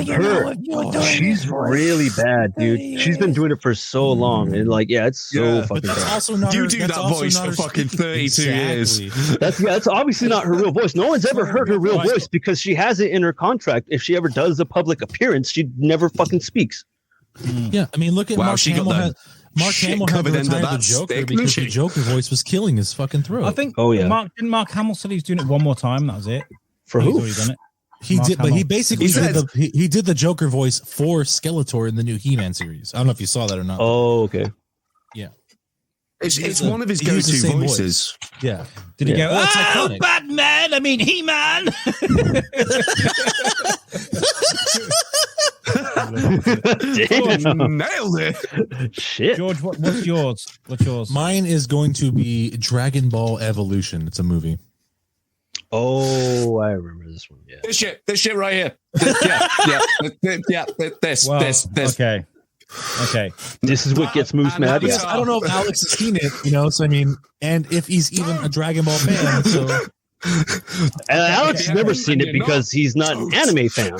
she's really bad, dude. She's been doing it for so long, and like, it's so fucking bad. Also not you do that voice for fucking 32 years. That's obviously not her real voice. No one's ever heard her real voice because she has it in her contract. If she ever does a public appearance, she never fucking speaks. Yeah, I mean, look at Mark Hamill. Mark Hamill had to retire the Joker because the Joker voice was killing his fucking throat. I think. Mark Hamill said he's doing it one more time. That was it. For who? He's already done it. He did, but he basically he did the Joker voice for Skeletor in the new He-Man series. I don't know if you saw that or not. Oh, okay. Yeah, it's one of his go-to voices. Yeah. Did he go? Oh, Batman! I mean, He-Man. Nailed it. Shit, George. What's yours? Mine is going to be Dragon Ball Evolution. It's a movie. Oh, I remember this one. Yeah, this shit right here. This. Okay. This is what gets Moose mad. Yeah. I don't know if Alex has seen it, so I mean, and if he's even a Dragon Ball fan. So, and Alex has never seen it because he's not an anime fan.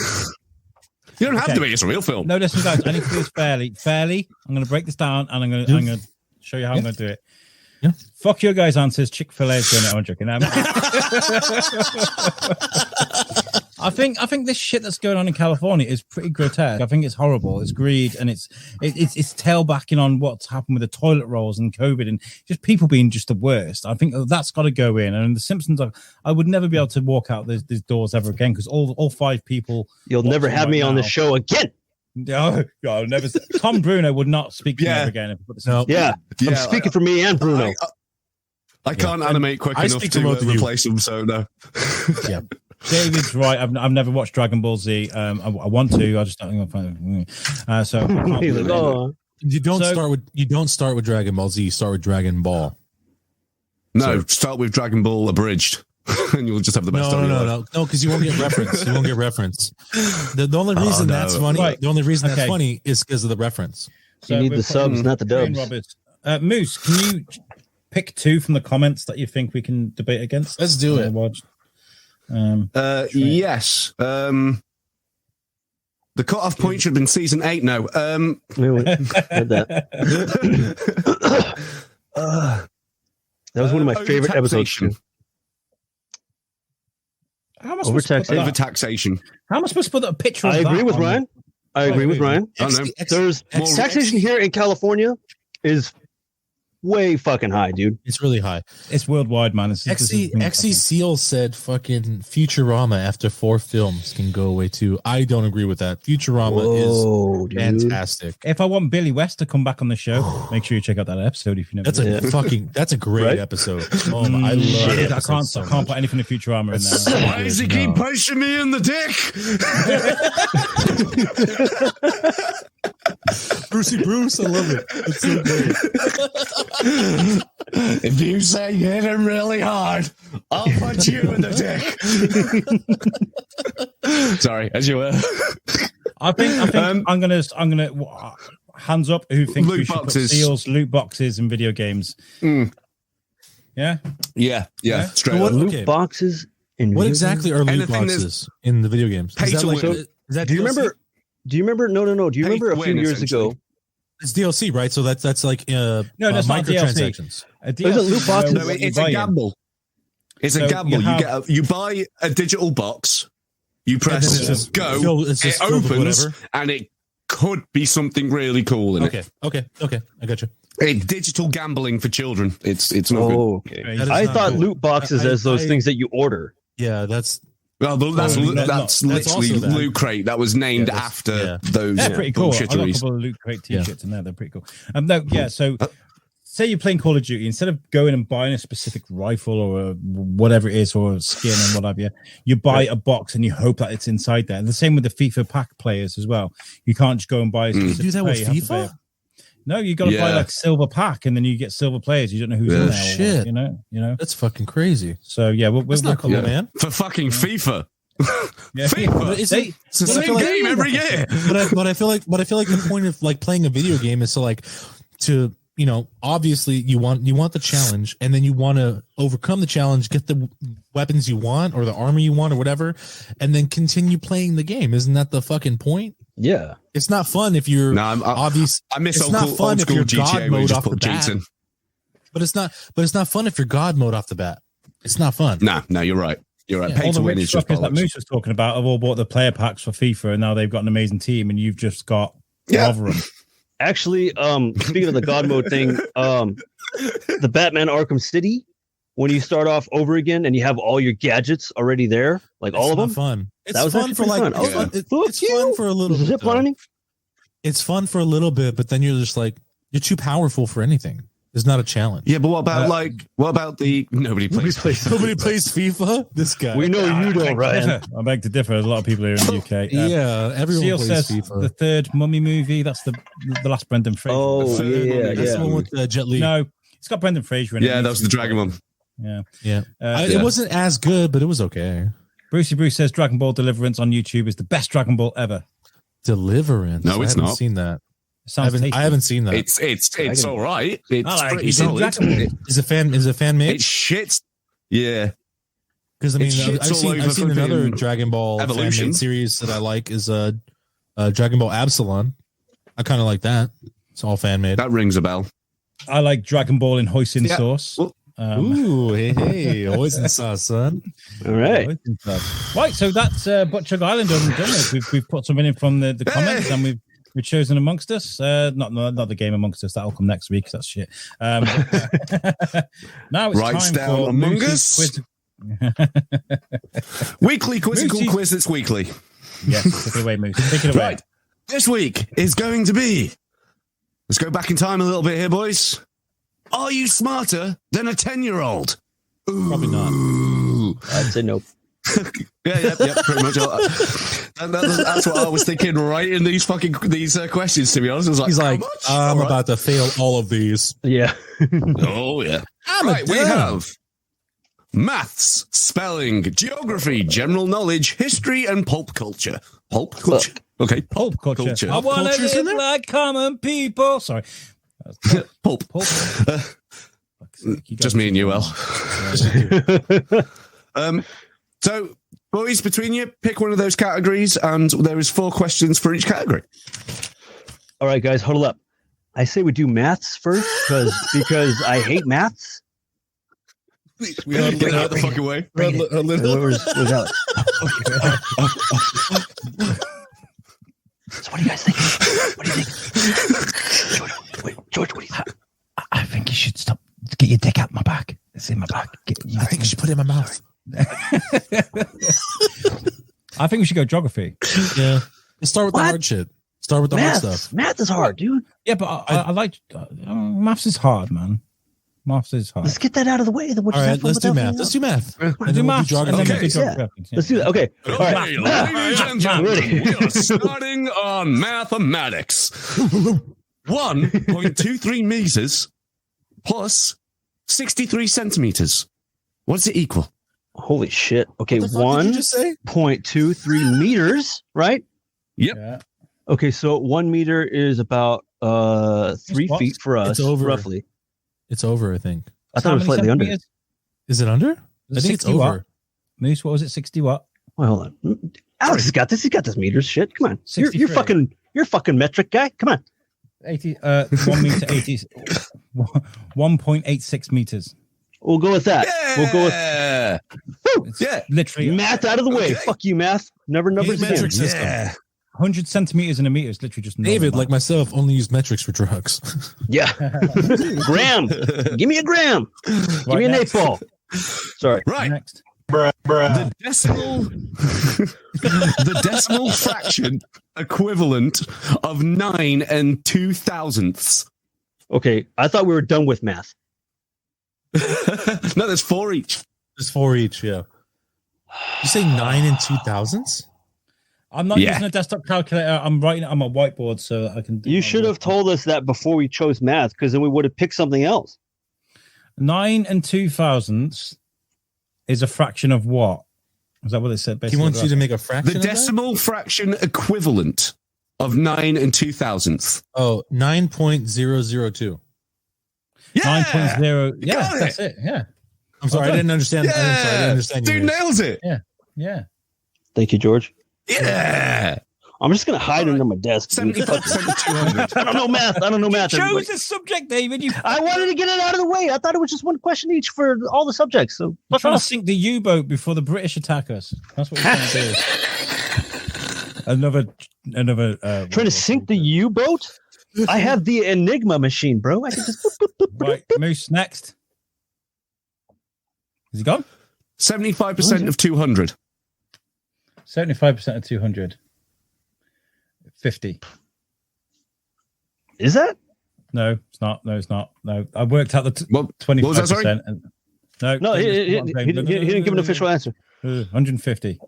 You don't have to be. It's a real film. No, listen, guys. I need to do this fairly. I'm going to break this down, and I'm going to show you how I'm going to do it. Yeah. Fuck your guys' answers. Chick-fil-A is doing it. I'm joking. I think this shit that's going on in California is pretty grotesque. I think it's horrible. It's greed, and it's tailbacking on what's happened with the toilet rolls and COVID and just people being just the worst. I think that's got to go in. And the Simpsons, I would never be able to walk out these doors ever again because all 5 people. You'll never have me on the show again. No, never. Tom Bruno would not speak to me ever again. I'm speaking for me and Bruno. I can't animate quick enough to replace him, so no. Yeah, David's right. I've never watched Dragon Ball Z. I want to. I just don't think I'll find it. So you don't start with Dragon Ball Z. You start with Dragon Ball. No, start with Dragon Ball Abridged. And you'll just have the best. No, because you won't get reference. You won't get reference. The only reason that's funny. Right. The only reason that's funny is because of the reference. So you need the subs, not the dubs. Moose, can you pick 2 from the comments that you think we can debate against? Let's do it. Yes. The cutoff point should have been season 8. No. That was one of my favorite episodes. Overtaxation. How am I supposed to put a picture of I agree with Ryan. There's taxation here in California is way fucking high, dude. It's really high. It's worldwide, man. XE Seal said fucking Futurama after 4 films can go away too. I don't agree with that. Futurama is fantastic. If I want Billy West to come back on the show, make sure you check out that episode if you never. That's a great episode. Oh my, I love it. I can't put anything in Futurama in there. Why does he keep punching me in the dick? Brucey Bruce, I love it. It's so good. If you say hit him really hard, I'll punch you in the dick. Sorry, as you were. I think I'm gonna hands up who think we should put Seal's loot boxes in video games. Yeah. Straight up. Loot boxes in what exactly are loot boxes in the video games? Do you remember? Do you remember? No. Do you Pay remember a to few win, years ago? It's DLC, right? So that's like No, that's not DLC. microtransactions. There's a loot box. No, it's a gamble. It's a gamble. You buy a digital box, you press go, it opens, and it could be something really cool in it. Okay, I got you. It's digital gambling for children. It's not good. Okay. I thought loot boxes as those things that you order. Yeah, that's literally Loot Crate. That was named after those. They're pretty cool. I got a bullshitteries. couple of Loot Crate t-shirts in there. They're pretty cool. So say you're playing Call of Duty, instead of going and buying a specific rifle or whatever it is, or a skin and what have you buy a box and you hope that it's inside there. And the same with the FIFA pack players as well. You can't just go and buy a specific do that with player. FIFA? No, you got to buy like silver pack, and then you get silver players. You don't know who's in there. Shit, you know, that's fucking crazy. So yeah, we're not cool, man. For fucking FIFA. Yeah. FIFA. It's the same game every year. But I feel like the point of like playing a video game is to obviously you want the challenge, and then you want to overcome the challenge, get the weapons you want or the armor you want or whatever, and then continue playing the game. Isn't that the fucking point? Yeah. It's not fun if you're obvious. I miss it's old, not old fun if school you're GTA God where you mode just off the put cheats bat. in. But it's not fun if you're God mode off the bat. It's not fun. No, you're right. You're right. Yeah, Pay to win is just that Moose was talking about have all bought the player packs for FIFA, and now they've got an amazing team, and you've just got over them. Actually, speaking of the God mode thing, the Batman Arkham City, when you start off over again and you have all your gadgets already there, like all of them, fun. It's that was fun for like fun. it's fun for a little bit. Zip lining? It's fun for a little bit, but then you're just like you're too powerful for anything. It's not a challenge. Yeah, but what about the nobody plays FIFA? This guy. We know you don't, Ryan. I beg to differ. There's a lot of people here in the UK. Yeah, everyone Seal plays says FIFA. the third Mummy movie. That's the last Brendan Fraser. Oh, yeah. That's the one with Jet Li. No, it's got Brendan Fraser in it. Yeah, that was the Dragon one. Yeah. It wasn't as good, but it was okay. Brucey Bruce says Dragon Ball Deliverance on YouTube is the best Dragon Ball ever. Deliverance. No, it's I haven't not. seen that. I haven't seen that. It's all right. It's pretty it. solid. Is it fan made? It's shit. Yeah. Because I mean, It's I've seen another Dragon Ball Evolution fan-made series that I like is Dragon Ball Absalon. I kind of like that. It's all fan made. That rings a bell. I like Dragon Ball in hoisin sauce. Well, Ooh, hey, hoisin sauce, son. All right. Right, so that's Butt-Chug Island over and done with. We've put something in from the comments, and we've chosen amongst us. Not the game amongst us. That'll come next week. That's shit. Now it's Writes time down for Among Moosey's Us. Weekly Quizzical Moosey. quiz. It's weekly. Yes, take it away, Moose. Take it away. Right. This week is going to be. Let's go back in time a little bit here, boys. Are you smarter than a 10-year-old? Probably not. I'd say nope. Yeah, pretty much. That's what I was thinking right in these questions, to be honest. I was like, He's like, I'm All right. about to fail all of these. Yeah. Oh, yeah. Right, we have maths, spelling, geography, general knowledge, history, and pulp culture. Pulp culture? Okay. Pulp culture. I Pulp want to culture's in live there? like common people. Sorry. Pulp. Just me and you, El. So, boys, between you, pick one of those categories, and there is 4 questions for each category. All right, guys, huddle up. I say we do maths first because I hate maths. We get out of the fucking way. Where's Alex? So what do you guys think? What do you think? George, what do you think? I think you should stop. Get your dick out my back. It's in my back. I think I should put it in my mouth. I think we should go geography. Yeah. Let's start with the What? hard shit. Start with the hard Maths. stuff. Math is hard, dude. Yeah, but I like maths is hard, man. Maths is hard. Let's get that out of the way. All right, let's do math. Let's do math. And then we'll do geography. and then Okay. we do Yeah. geography. Let's do that. Okay. All right. Okay, ladies and gentlemen, we are starting on mathematics. 1.23 meters plus 63 centimeters. What does it equal? Holy shit. Okay, What the fuck did you just say? 1.23 meters, right? Yep. Yeah. Okay, so 1 meter is about 3 what? feet for us, It's over. roughly. It's over, I think. I thought it was slightly under. Is it under? I think it's over. Moose, what was it? 60 what? Well, hold on. Alex has got this. He's got this meters. Shit. Come on. You're fucking metric guy. Come on. 1 meter 80. 1.86 meters. We'll go with that. Yeah. We'll go with Literally math out of the way. Okay. Fuck you, math. Never numbers again. Metric system. Yeah. 100 centimeters in a meter is literally just David, normal. like myself, only use metrics for drugs. Yeah. Gram. Give me a gram. Give me an 8 ball. Sorry. Right. Next. The decimal fraction equivalent of 9 2/1000ths. Okay. I thought we were done with math. No, there's 4 each. There's 4 each, yeah. You say 9 2/1000ths? I'm not using a desktop calculator. I'm writing it on my whiteboard so I can. You should have told us that before we chose math, because then we would have picked something else. 9 2/1000ths is a fraction of what? Is that what it said? He Basically, wants you to make a fraction. The of that? decimal fraction equivalent of 9 2/1000ths. Oh, 9.002. Yeah. 9.0. Yeah, got it. that's it. Yeah. I'm sorry, I didn't understand. Yeah. I'm sorry, I didn't understand. Dude yours. nails it. Yeah. Thank you, George. Yeah. I'm just gonna hide under my desk. 75% of 200. I don't know math. I don't know math. Chose everybody. the subject, David. You I wanted to get it out of the way. I thought it was just one question each for all the subjects. So We're trying to sink the U-boat before the British attack us. That's what we're trying to do. Another. trying to sink the U-boat. I have the Enigma machine, bro. I can just. Right, Moose next. Is he gone? 75% of 200. 75% of 200. 50. Is that? No, it's not. No, it's not. No, I worked out the What 25%. was that, sorry? No, he didn't give an official answer. 150.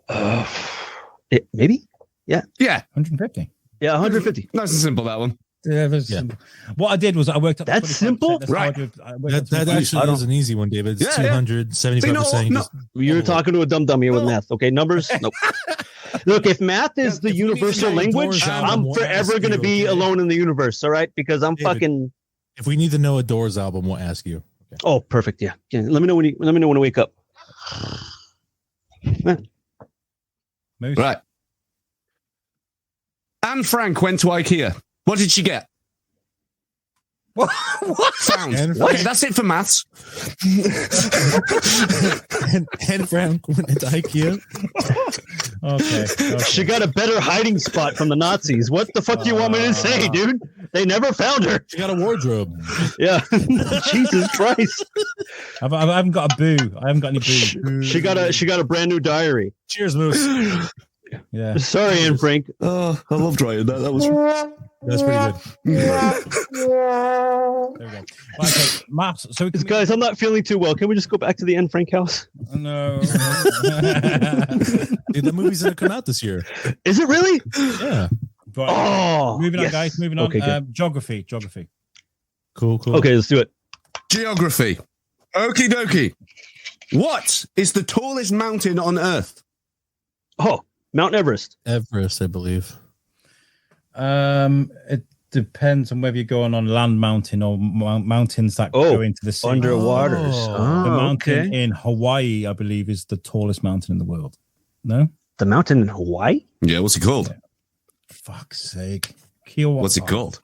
Maybe? Yeah. 150. Yeah, 150. Nice and simple, that one. Yeah, that's simple. What I did was I worked up. That's 25%. simple? Right. That actually is an easy one, David. It's Yeah, 200, 75%. No. You're talking to a dum-dum here with math. Okay, numbers? Nope. Look, if math is the universal language, I'm forever going to be alone in the universe, all right? Because I'm David, fucking... If we need to know a Doors album, we'll ask you. Okay. Oh, perfect, yeah. Let me know when I wake up. Moose. Right. Anne Frank went to IKEA. What did she get? What? Found. Anne What? Frank. That's it for maths. and Frank went into IKEA. Okay. She got a better hiding spot from the Nazis. What the fuck do you want me to say, dude? They never found her. She got a wardrobe. Yeah. Jesus Christ. I haven't got a boo. I haven't got any boo. She got a brand new diary. Cheers, Moose. Yeah. Sorry, Anne Frank. Oh, I loved writing that. That was... That's pretty good. There we go. Right, okay. Maths. So we can Guys, I'm not feeling too well. Can we just go back to the Anne Frank house? No. Dude, the movie's gonna come out this year. Is it really? Yeah. Right, Oh, moving on, yes. guys. Moving on. Okay, good. Geography. Cool. Okay, let's do it. Geography. Okie dokie. What is the tallest mountain on Earth? Oh, Mount Everest. Everest, I believe. It depends on whether you're going on land mountain or mountains that go into the sea. Underwaters. Oh. The mountain okay. in Hawaii, I believe, is the tallest mountain in the world. No? The mountain in Hawaii? Yeah, what's it called? Fuck's sake. Kyoto. What's it called?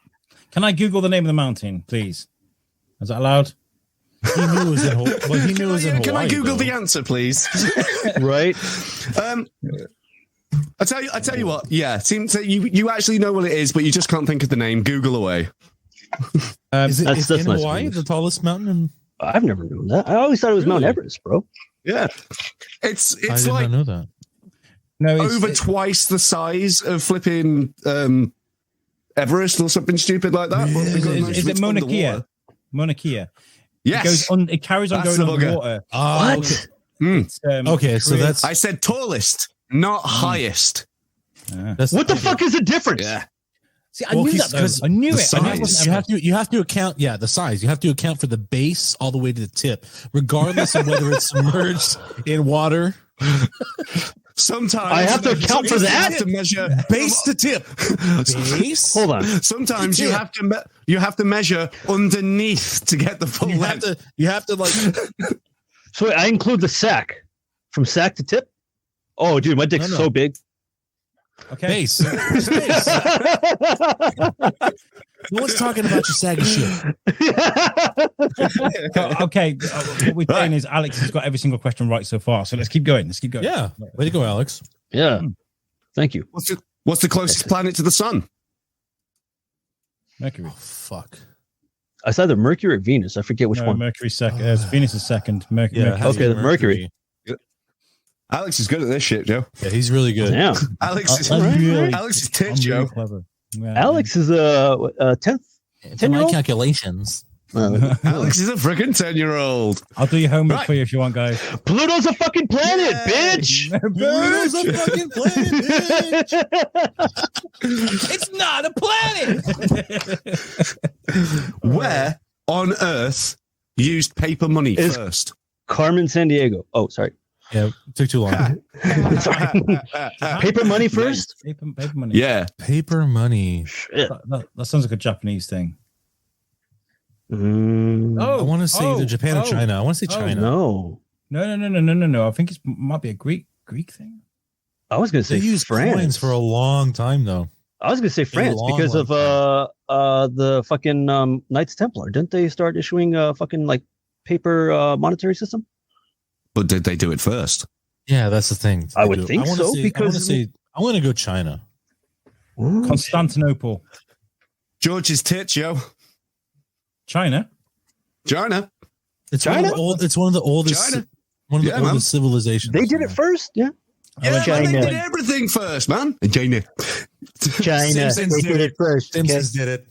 Can I Google the name of the mountain, please? Is that allowed? He knew it was in Hawaii. Well, he knew it was in Hawaii. Can I Google though. the answer, please? Right? I tell you what. Yeah, seems that you actually know what it is, but you just can't think of the name. Google away. Is it That's in nice Hawaii news. the tallest mountain? I've never known that. I always thought it was Mount Really? Everest, bro. Yeah, it's I did like not know that. No, over twice the size of flipping Everest or something stupid like that. But we've got most Is of it it's Mauna Kea? underwater. Mauna Kea. Yes. It carries on That's going the on the bugger. water. Oh, What? okay. It's, Okay, so Korea- that's I said tallest, not highest. that's What the fuck is the difference? Yeah. See, I Well, knew he's- that though. 'cause I knew the it. I knew it size. wasn't You have to account, yeah, the size. You have to account for the base all the way to the tip, regardless of whether it's submerged in water. Sometimes I have to account for you that? have to measure Base to tip. Base. Hold on. Sometimes you Yeah. have to measure underneath to get the full You have length. to. You have to like. So wait, I include the sack. From sack to tip? Oh, dude, my dick's so big. Okay. Base. No one's talking about your saggy shit. Okay. What we're saying is Alex has got every single question right so far. So let's keep going. Yeah. Way to go, Alex. Yeah. Thank you. What's the closest planet to the sun? Mercury. Oh, fuck. It's either Mercury or Venus. I forget which one. Mercury's second. Venus is second. Mercury. Yeah, Okay, Mercury. Alex is good at this shit, Joe. Yeah, he's really good. Damn. Alex is tit, I'm Joe. really clever. Yeah, Alex is a 10th. For my 10-year-old? calculations. Alex is a freaking 10-year-old. I'll do your homework for you if you want, guys. Pluto's a fucking planet, bitch. Pluto's a fucking planet, bitch. It's not a planet. Where on Earth used paper money Is- first? Carmen San Diego. Oh, sorry. Yeah, took too long. Sorry. Paper money first? Paper money. Yeah. Paper money. Shit. That sounds like a Japanese thing. I want to say either Japan or China. I want to say China. No. No. I think it might be a Greek thing. I was going to say They used France. coins for a long time, though. I was going to say France long, because long of the fucking Knights Templar. Didn't they start issuing a fucking like paper monetary system? But did they do it first? Yeah, that's the thing. I would think so, because- I want to go China. Constantinople. George's tit, Joe. China. China. It's China? It's one of the oldest. China. One of the Yeah, man. oldest civilizations. They did it first, yeah. Yeah, China. man, they did everything first, man. In China. China. Simpsons They did did it first. Simpsons did it.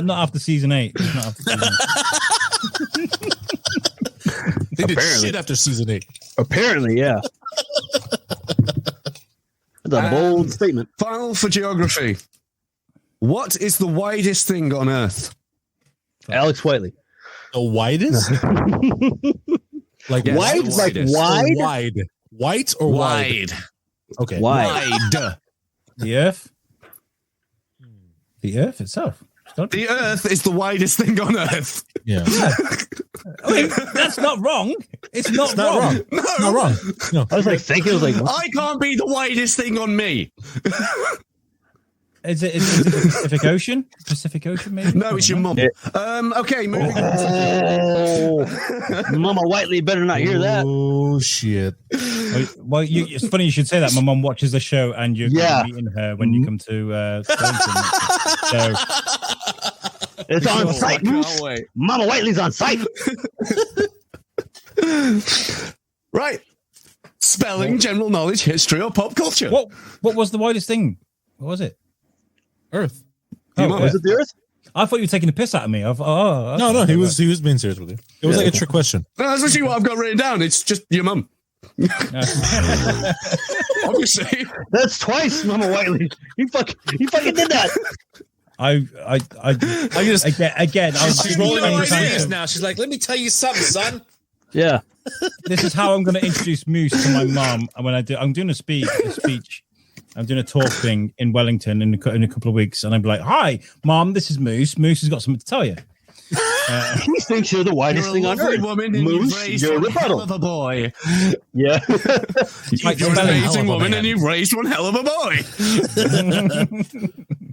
Not after season 8. It's not after season 8. They did Apparently. shit after season 8. Apparently, yeah. That's a bold statement. Final for geography. What is the widest thing on Earth? Alex Whiteley. The widest? Like Yes, Wide? the Like widest. wide? Wide. White or wide? Okay. Wide. The Earth. The Earth itself. The Earth is the widest thing on Earth. Yeah. I mean, that's not wrong. It's not wrong. No, Not wrong. No. I was like thinking, I was like, what? I can't be the widest thing on me. Is it the Pacific Ocean? Pacific Ocean, maybe? No, it's your mum. Okay, moving on. Oh, Mama Whiteley better not hear that. Oh, shit. Well, it's funny you should say that. My mum watches the show, and you're Yeah. meeting her when you come to. So It's on site, Can't Moose. wait. Mama Whiteley's on site. Right. Spelling, general knowledge, history, or pop culture. what was the widest thing? What was it? Earth. Your mum. Was it the Earth? I thought you were taking the piss out of me. No, he was being serious with you. It was like a trick question. No, that's actually what I've got written down. It's just your mum. Obviously. That's twice, Mama Whiteley. You fucking did that. I just again. She's rolling I'm over her trying sleeves to- now. She's like, let me tell you something, son. Yeah. This is how I'm going to introduce Moose to my mum. And when I'm doing a speech. I'm doing a talk thing in Wellington in a couple of weeks, and I'm like, "Hi, Mom, this is Moose. Moose has got something to tell you." He thinks you're the widest You're a thing on lovely earth. woman and Moose, you've raised you're a one hell rebuttal. of a boy. Yeah. Like You're an spelling. amazing woman and you've raised one hell of a boy.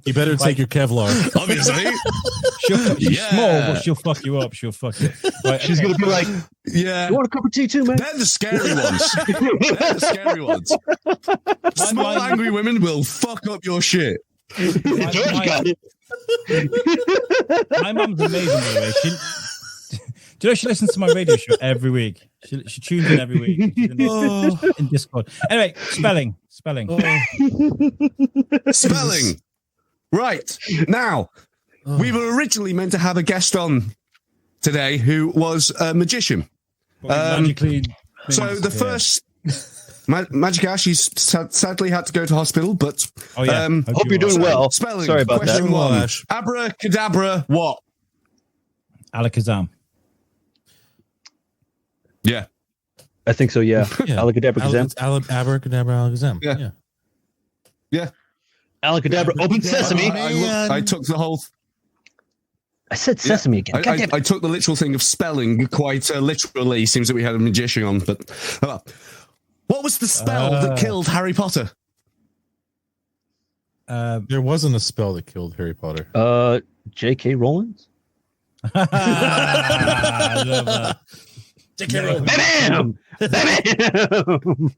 You better take your Kevlar. Obviously. She's Yeah. small, but she'll fuck you up. She'll fuck you. Right, She's okay. going to be like, Yeah. you want a cup of tea too, man? They're the scary ones. They're the scary ones. Small, angry women will fuck up your shit. George got it. My mum's amazing, by the way. Do you know she listens to my radio show every week? She tunes in every week. She's in Discord. Anyway, spelling. Spelling. Right. Now, we were originally meant to have a guest on today who was a magician. Magically. So the first Magic Ash, he's sadly had to go to hospital, but Oh yeah. Hope you're doing well. spelling. Sorry about Question that. one. Ash. Abracadabra, what? Alakazam. Yeah. I think so, yeah. Yeah. Alakadabra Kazam. Abracadabra, Alakazam. Yeah. Yeah. Alakadabra, open sesame. I took the whole. I said sesame again. God damn it. I took the literal thing of spelling quite literally. Seems that we had a magician on, but what was the spell that killed Harry Potter? There wasn't a spell that killed Harry Potter. J.K. Rowling's? I love that. J.K. Rowling. Bam! Bam!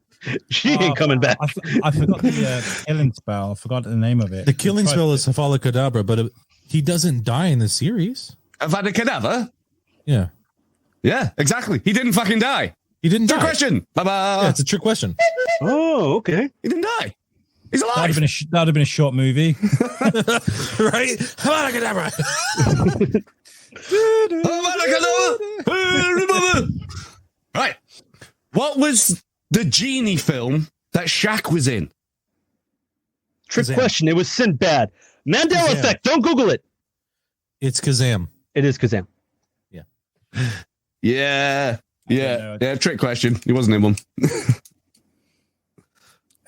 She ain't coming back. I forgot the killing spell. I forgot the name of it. The killing spell is Hafala Kadabra, but he doesn't die in the series. Avada Kedavra? Yeah. Yeah, exactly. He didn't fucking die. He didn't Trick die. question. Bye-bye. Yeah, it's a trick question. Oh, okay. He didn't die. He's alive. That'd have been a short movie. Right? Hafala Kadabra. Right. What was the genie film that Shaq was in? Trick question. It was Sinbad. Mandela effect. Don't Google it. It's Kazam. It is Kazam. Yeah. Trick question. He wasn't in one.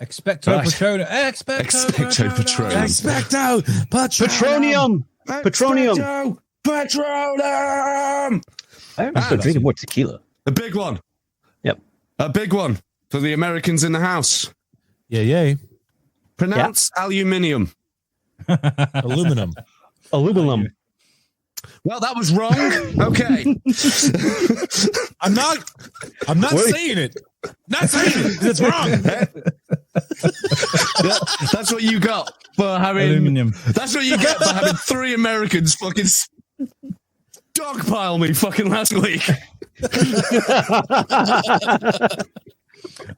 Expecto Patronum. Expecto Patronum. Expecto Petroleum. Petroleum. Petroleum. I have to start drinking more tequila. A big one. Yep. A big one for the Americans in the house. Yay. Pronounce aluminium. Aluminum. Aluminum. Well, that was wrong. Okay. I'm not saying it. Not saying it. It's wrong. That's what you got for having Aluminium. That's what you get for having 3 Americans fucking dogpile me fucking last week.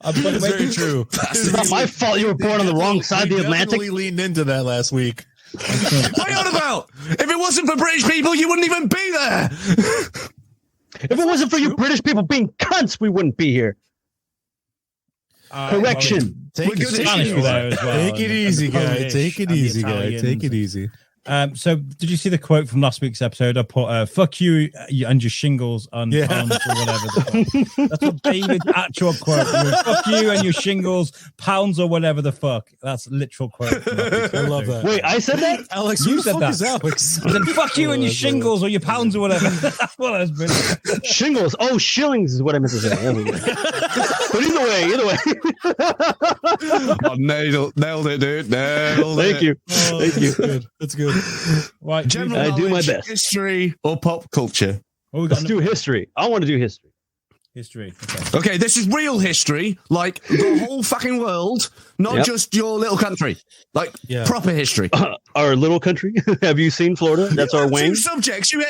That's very true. It's not my fault you were born on the wrong side of the Atlantic. Definitely leaned into that last week. What are you on about? If it wasn't for British people, you wouldn't even be there. If it wasn't for you British people being cunts, we wouldn't be here. Correction. Take it easy, guy. Take it easy, guy. Take it easy. So did you see the quote from last week's episode? I put fuck you and your shingles on pounds or whatever. That's what David's actual quote was. Fuck you and your shingles, pounds or whatever the fuck. That's literal quote. I love that. Wait, I said that? Alex, You said that. is Alex? I said, fuck you and your shingles or your pounds or whatever. That's what I was been. Shingles. Oh, shillings is what I meant to say. But either way. Oh, nailed it, dude. Nailed it. Thank you. Thank Good. That's good. Right, General I do my knowledge, best. History or pop culture? we got Let's do history. I want to do history. history. Okay. Okay, this is real history, like the whole fucking world, not just your little country. Like proper history. Our little country. Have you seen Florida? That's our wing. 2 subjects. You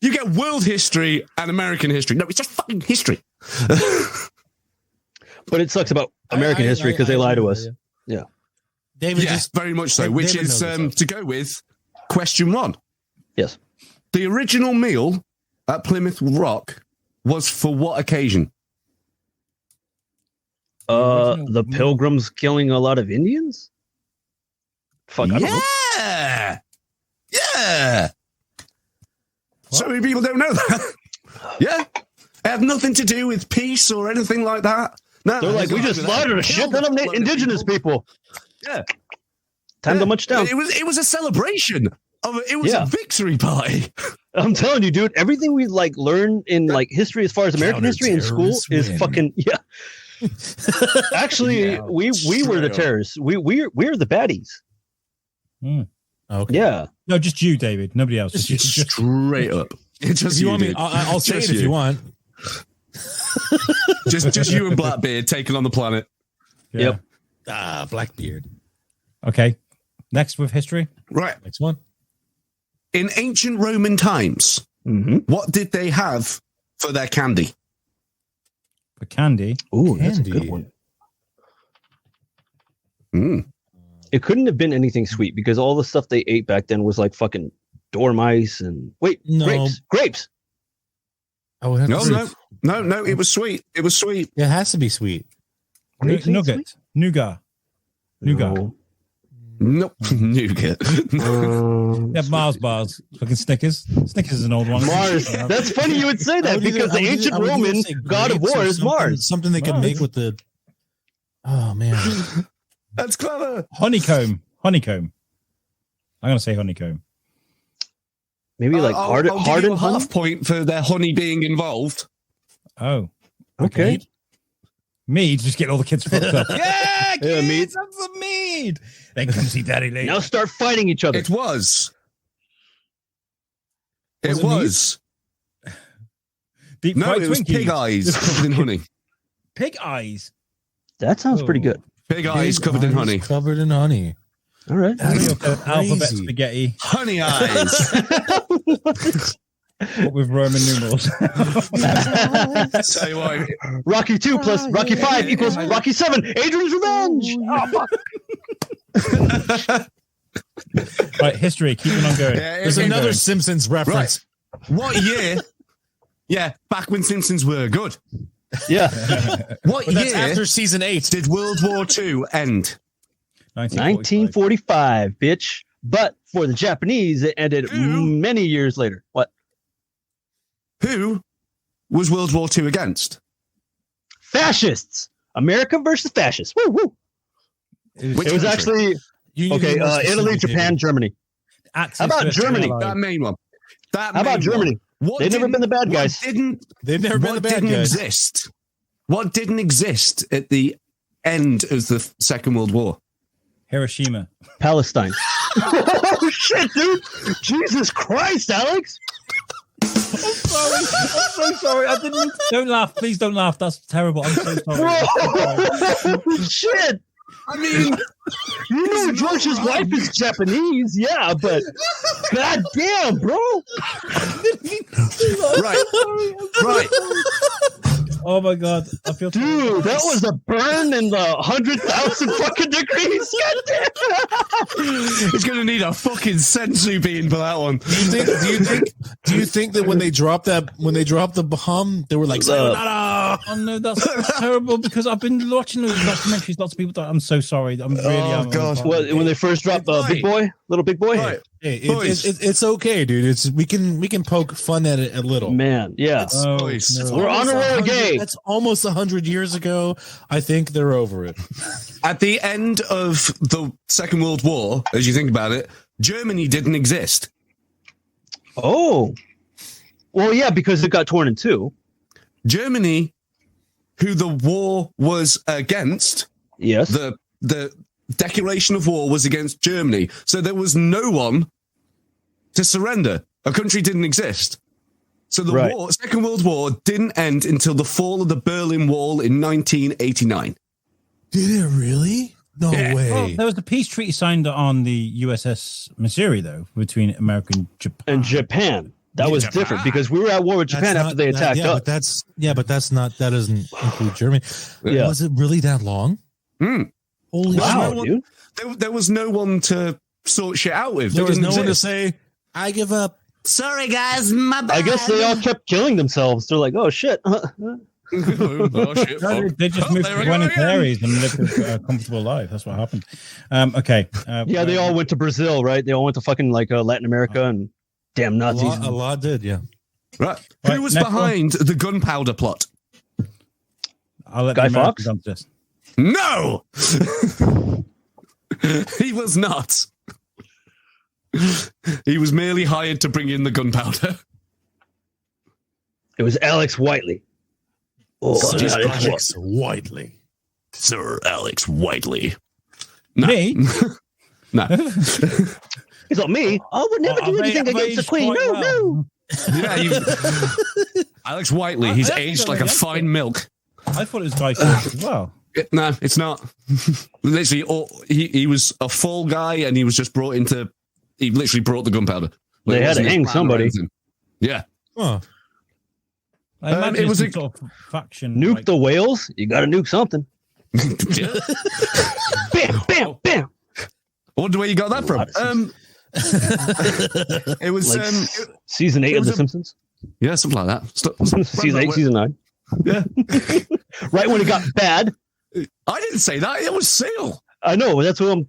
get world history and American history. No, it's just fucking history. But it sucks about American history because they lie to us. Yeah. David, Yes, very much so. Which David is knows to go with question 1. Yes. The original meal at Plymouth Rock was for what occasion? The Pilgrims killing a lot of Indians? Fuck, I don't know. Yeah. So many people don't know that. Yeah. It had nothing to do with peace or anything like that. No, They're like, we just slaughtered a shit ton of indigenous people. Yeah. Time to munch down. It was a celebration. It was a victory party. I'm telling you, dude, everything we learn in history as far as American history in school is fucking Actually, we were the terrorists. We're the baddies. Okay. Yeah. No, just you, David. Nobody else. Just straight up. Just if you want me, I'll say it if you want. just you and Blackbeard taking on the planet. Yeah. Yep. Blackbeard. Okay. Next with history. Right. Next one. In ancient Roman times, what did they have for their candy? For candy. Ooh, that's a good one. It couldn't have been anything sweet because all the stuff they ate back then was like fucking dormice and grapes. Oh, no, it was sweet. It was sweet. It has to be sweet. Nougat. Nougat. No. Nope. Nougat. Yeah, Mars bars. Fucking Snickers. Snickers is an old one. Mars. That's funny you would say that because the ancient Roman god of war is Mars. Something they can make with the. Oh man, that's clever. Honeycomb. I'm gonna say honeycomb. Maybe like I'll give you hardened a honey? half point for their honey being involved. Oh, Okay. Mead, just get all the kids fucked up. Yeah, kids, Mead. have some mead. Then come see Daddy later. Now start fighting each other. It was. It Was it was. Deep No, fried it was Twinkies. pig eyes covered in honey. Pig eyes. That sounds pretty good. Pig eyes covered in honey. Covered in honey. All right. Alphabet Crazy. spaghetti Honey eyes. with Roman numerals. Tell you what, Rocky 2 plus Rocky 5 equals Rocky 7. Adrian's Revenge. Oh, fuck. Right, history. Keeping on going. Yeah, There's okay, another going. Simpsons reference. What year? Yeah, back when Simpsons were good. Yeah. What But that's year after season 8. did World War II end? 1945, bitch. But for the Japanese, it ended many years later. What? Who was World War II against? Fascists. America versus fascists. Woo woo. Which It was country? actually okay. Italy, Japan, Germany. How about Germany? That main one. How about Germany? They've never been the bad guys. They've never been the bad guys. Exist? What didn't exist at the end of the Second World War? Hiroshima. Palestine. Oh shit, dude! Jesus Christ, Alex! I'm so sorry. I didn't. Don't laugh. Please don't laugh. That's terrible. I'm so sorry. Whoa, shit! I mean, You know George's wife is Japanese, yeah, but god damn, bro! right. Oh my god. I feel Dude, that was a burn in the 100,000 fucking degrees. God damn! He's gonna need a fucking sensu bean for that one. Do you think that when they dropped the bomb, they were like, sayonara? Oh no, that's terrible because I've been watching those documentaries. Lots of people die. I'm so sorry. I'm really. Oh, God. What, when they first dropped the big boy, little big boy? Right. Hey, Boys. it's okay, dude. We can poke fun at it a little. Man, yeah. Boys. no. We're on a roll gay. That's almost 100 years ago. I think they're over it. At the end of the Second World War, as you think about it, Germany didn't exist. Oh. Well, yeah, because it got torn in two. Germany, who the war was against, Yes. the declaration of war was against Germany. So there was no one to surrender. A country didn't exist. So the Right. Second World War didn't end until the fall of the Berlin Wall in 1989. Did it really? No Yeah. way. Well, there was a peace treaty signed on the USS Missouri, though, between America and Japan. And Japan. That was Japan. different because we were at war with Japan after they attacked yeah, us. but that doesn't include Germany. Yeah. Was it really that long? Mm. Holy Wow, shit. dude. There was no one to sort shit out with. There was didn't no one to exist. say, I give up. Sorry, guys, my bad. I guess they all kept killing themselves. They're like, oh shit. Oh, shit, No, fuck. they just Oh, moved there to we go Buenos again. Aires and lived a comfortable life. That's what happened. Okay. Yeah, they all went to Brazil, right? They all went to fucking like Latin America and damn A Nazis. lot did, yeah. Right. Right, Who was next behind the gunpowder plot? I'll let Guy the Americans Fawkes? answer this. No! He was not. He was merely hired to bring in the gunpowder. It was Alex Whiteley. Oh, Jesus Alex Christ. Whiteley. Sir Alex Whiteley. No. Me? No. He's like, me? I would never Oh, do I've anything aged against the queen. quite No, well. no. Yeah, Alex Whiteley, he's I think aged I like a like fine milk. I thought it was Guy Fawkes as well. No, it's not. Literally, he was a fall guy and he was just brought into, he literally brought the gunpowder. They it had to wasn't his hang plan or somebody. anything. Yeah. Huh. I imagine it was some a- sort of faction. Nuke like, the whales? You gotta nuke something. Yeah. Bam, bam, bam. I wonder where you got that from. It was, Like season 8 it of was The a- Simpsons. yeah, something like that. Season 8, season 9. Yeah. Right when it got bad. I didn't say that. It was Seal. I know, that's what I'm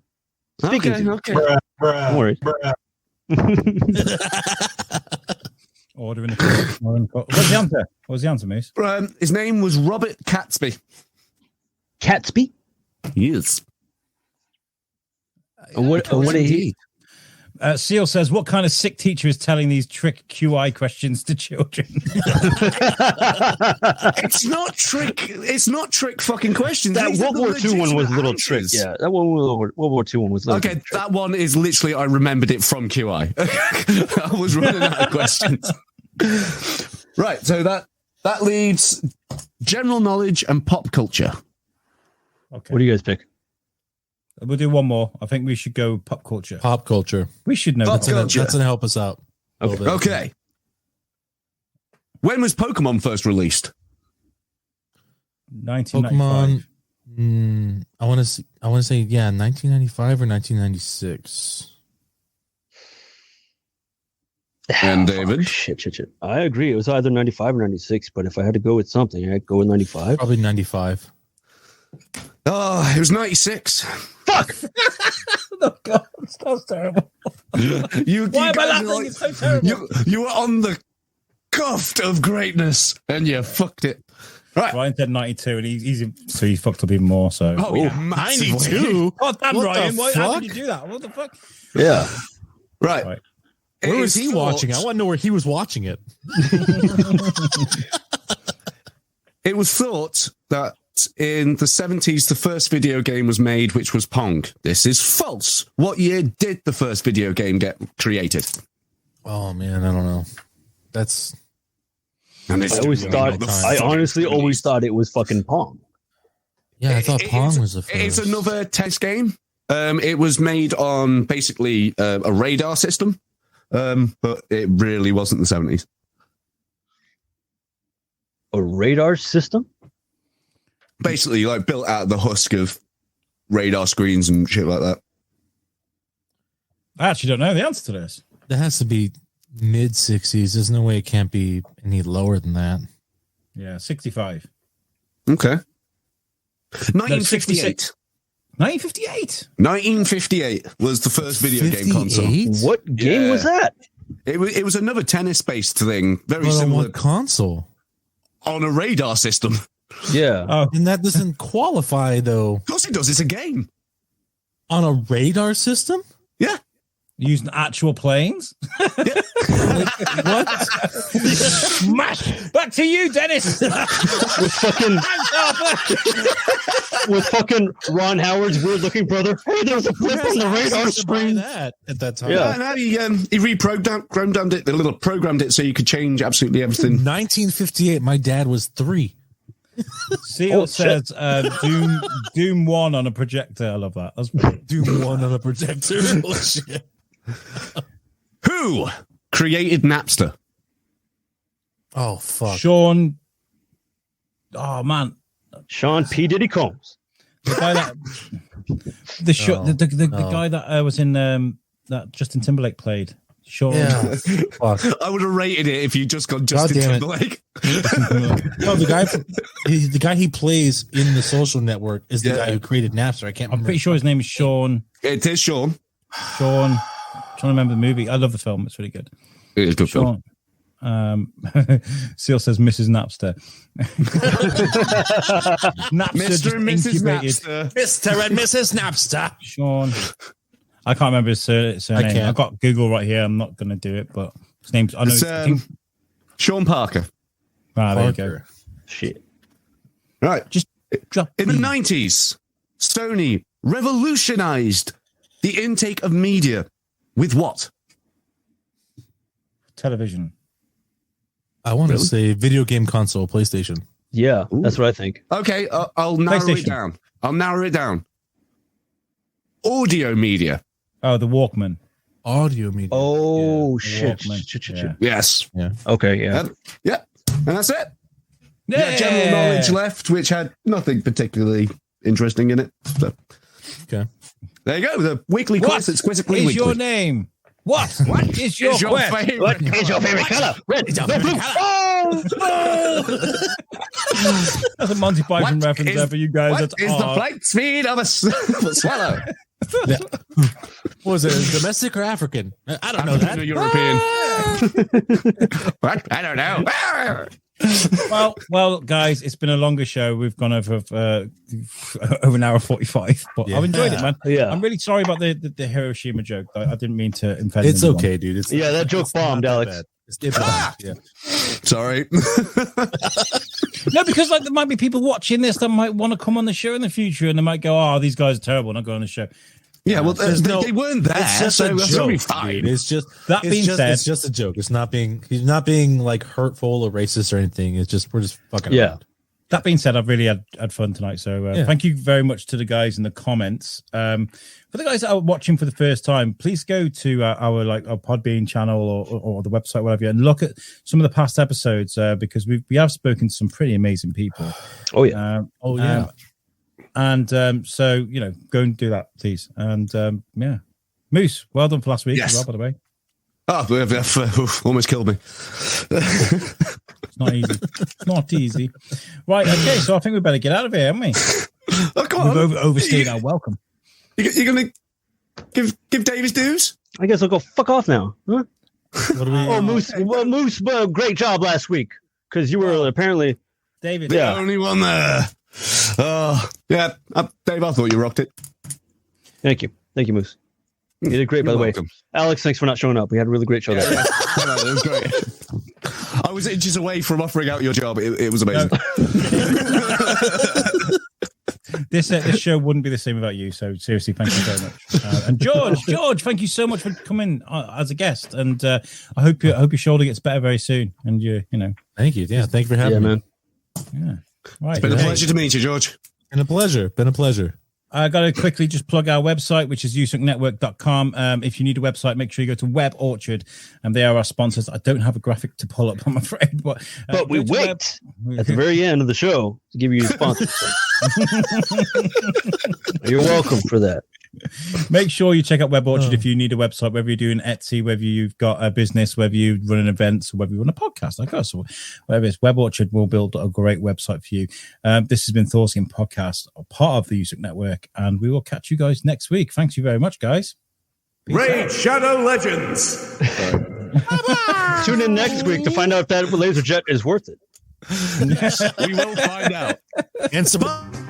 speaking to. Okay. Don't worry. Order in the What's the answer? What was the answer, Moose? His name was Robert Catsby. Catsby? Yes. And what did he? Seal says, what kind of sick teacher is telling these trick QI questions to children? It's not trick fucking questions. That These are World the War II one was a little answers. trick. Yeah, that World War II one was a little Okay, that one is literally, I remembered it from QI. I was running out of questions. Right, so that leaves general knowledge and pop culture. Okay. What do you guys pick? We'll do one more. I think we should go pop culture. Pop culture. We should know. Pop that. culture. That's gonna help us out. a little bit. Okay. When was Pokemon first released? 1995. Pokemon. I want to say 1995 or 1996. And David? Shit. I agree. It was either 95 or 96, but if I had to go with something, I'd go with 95. Probably 95. Oh, it was 96. Fuck! Oh, God, that's terrible. Why am I laughing? It's so terrible. You were on the cuff of greatness, and you fucked it. Right. Ryan said 92, and he fucked up even more. So, Oh, yeah, massively. 92? oh damn, What Ryan! the How fuck? did you do that? What the fuck? Yeah. Right. Right. It Where was is he watching it? I thought- want to know where he was watching it. It was thought that in the 70s, the first video game was made, which was Pong. This is false. What year did the first video game get created? Oh man, I don't know. That's And it's I honestly always thought it was fucking Pong. I thought It Pong is- was the first. It's another test game. It was made on basically a radar system, but it really wasn't the 70s. A radar system? Basically, like built out of the husk of radar screens and shit like that. I actually don't know the answer to this. That has to be mid 60s. There's no way it can't be any lower than that. Yeah, 65. Okay. 66. 1958. 1958. 1958 was the first video game console. 58? What game was that? It was another tennis-based thing, very But on similar what console? on a radar system. Yeah. Oh, And that doesn't qualify though. Of course it does. It's a game. On a radar system? Yeah. using actual planes. What? Smash! Back to you, Dennis. with fucking Ron Howard's weird-looking brother. Hey, there was a flip on the radar screen. That at that time. Yeah. No, he reprogrammed it so you could change absolutely everything. 1958. My dad was 3. Seal Oh, says Doom 1 on a projector. I love that. That's Doom 1 on a projector. Oh, shit. Who created Napster? Oh, fuck. Sean. Oh man, Sean P. Diddy Combs. the guy that the guy that was in that Justin Timberlake played. Sean. Yeah. Fuck. I would have rated it if you just got Justin damn it. Timberlake. No, the guy he plays in The Social Network is the Yeah. guy who created Napster. I can't I'm remember. pretty sure his name is Sean. It is Sean. Sean. I'm trying to remember the movie. I love the film. It's really good. It is a good film. Sean. Seal says Mrs. Napster. Napster Mr. just and Mrs. incubated. Napster. Mr. and Mrs. Napster. Sean. I can't remember his surname. can't. I've got Google right here. I'm not going to do it, but his name's. I know. It's, I think, Sean Parker. there you go. Shit. Right. Just drop In the 90s, Sony revolutionized the intake of media with what? television. I want to Really? say video game console, PlayStation. Yeah, that's what I think. Okay, I'll narrow it PlayStation. down. Audio media. Oh, the Walkman. Audio media. Oh, Yeah, shit. Walkman. Shit. Yeah. Yes. Okay, yeah. Yeah. And that's it. Yeah, general knowledge left, which had nothing particularly interesting in it. So, Okay. there you go. The weekly What quiz that's Quizzical is Weekly. your name? What is your quest? favorite? What is your favorite color? Red. No, blue. That's a Monty Python What reference is- there for you guys. What That's is the odd. flight speed of a swallow? What was it, domestic or African? I don't know I'm that. a European. What? I don't know. Well, guys, it's been a longer show. We've gone over an hour 45, but I've enjoyed it, man. Yeah, I'm really sorry about the Hiroshima joke. I didn't mean to offend. It's anyone. okay, dude. that joke bombed, Alex. Yeah. Sorry. No, because like there might be people watching this that might want to come on the show in the future, and they might go, "Oh, these guys are terrible. Not going on the show." Yeah, well, they weren't there, It's just so a that's joke, gonna be fine. dude. It's just That being said, it's just a joke. He's not being like hurtful or racist or anything. It's just we're just fucking around. That being said, I've really had fun tonight. So thank you very much to the guys in the comments. For the guys that are watching for the first time, please go to our Podbean channel or the website, whatever, and look at some of the past episodes because we have spoken to some pretty amazing people. Oh yeah. So go and do that, please. And Moose, well done for last week as well, by the way. Oh, almost killed me. It's not easy. Right, okay, so I think we better get out of here, haven't we? We've overstayed our welcome. You're going to give Dave his dues? I guess I'll go fuck off now. Huh? What do we? Oh, Moose, great job last week because you were apparently David. The only one there. Oh, yeah. Dave, I thought you rocked it. Thank you, Moose. You did great, by the way. Alex, thanks for not showing up. We had a really great show there. It was great. I was inches away from offering out your job. It was amazing. This show wouldn't be the same without you. So seriously, thank you very much. And George, thank you so much for coming as a guest. And I hope your shoulder gets better very soon. And Thank you. Yeah, thank you for having me, man. Yeah, right. It's been a pleasure to meet you, George. Been a pleasure. I got to quickly just plug our website, which is USUKnetwork.com. If you need a website, make sure you go to Web Orchard, and they are our sponsors. I don't have a graphic to pull up, I'm afraid. But we wait at the very end of the show to give you sponsors. You're welcome for that. Make sure you check out Web Orchard if you need a website, whether you're doing Etsy, whether you've got a business, whether you run an event, or whether you run a podcast like us, or whatever it is. Web Orchard will build a great website for you. This has been Thors Kin podcast, part of the USUK Network, and we will catch you guys next week. Thanks you very much, guys. Raid Shadow Legends. Tune in next week to find out if that laser jet is worth it. We will find out. And some.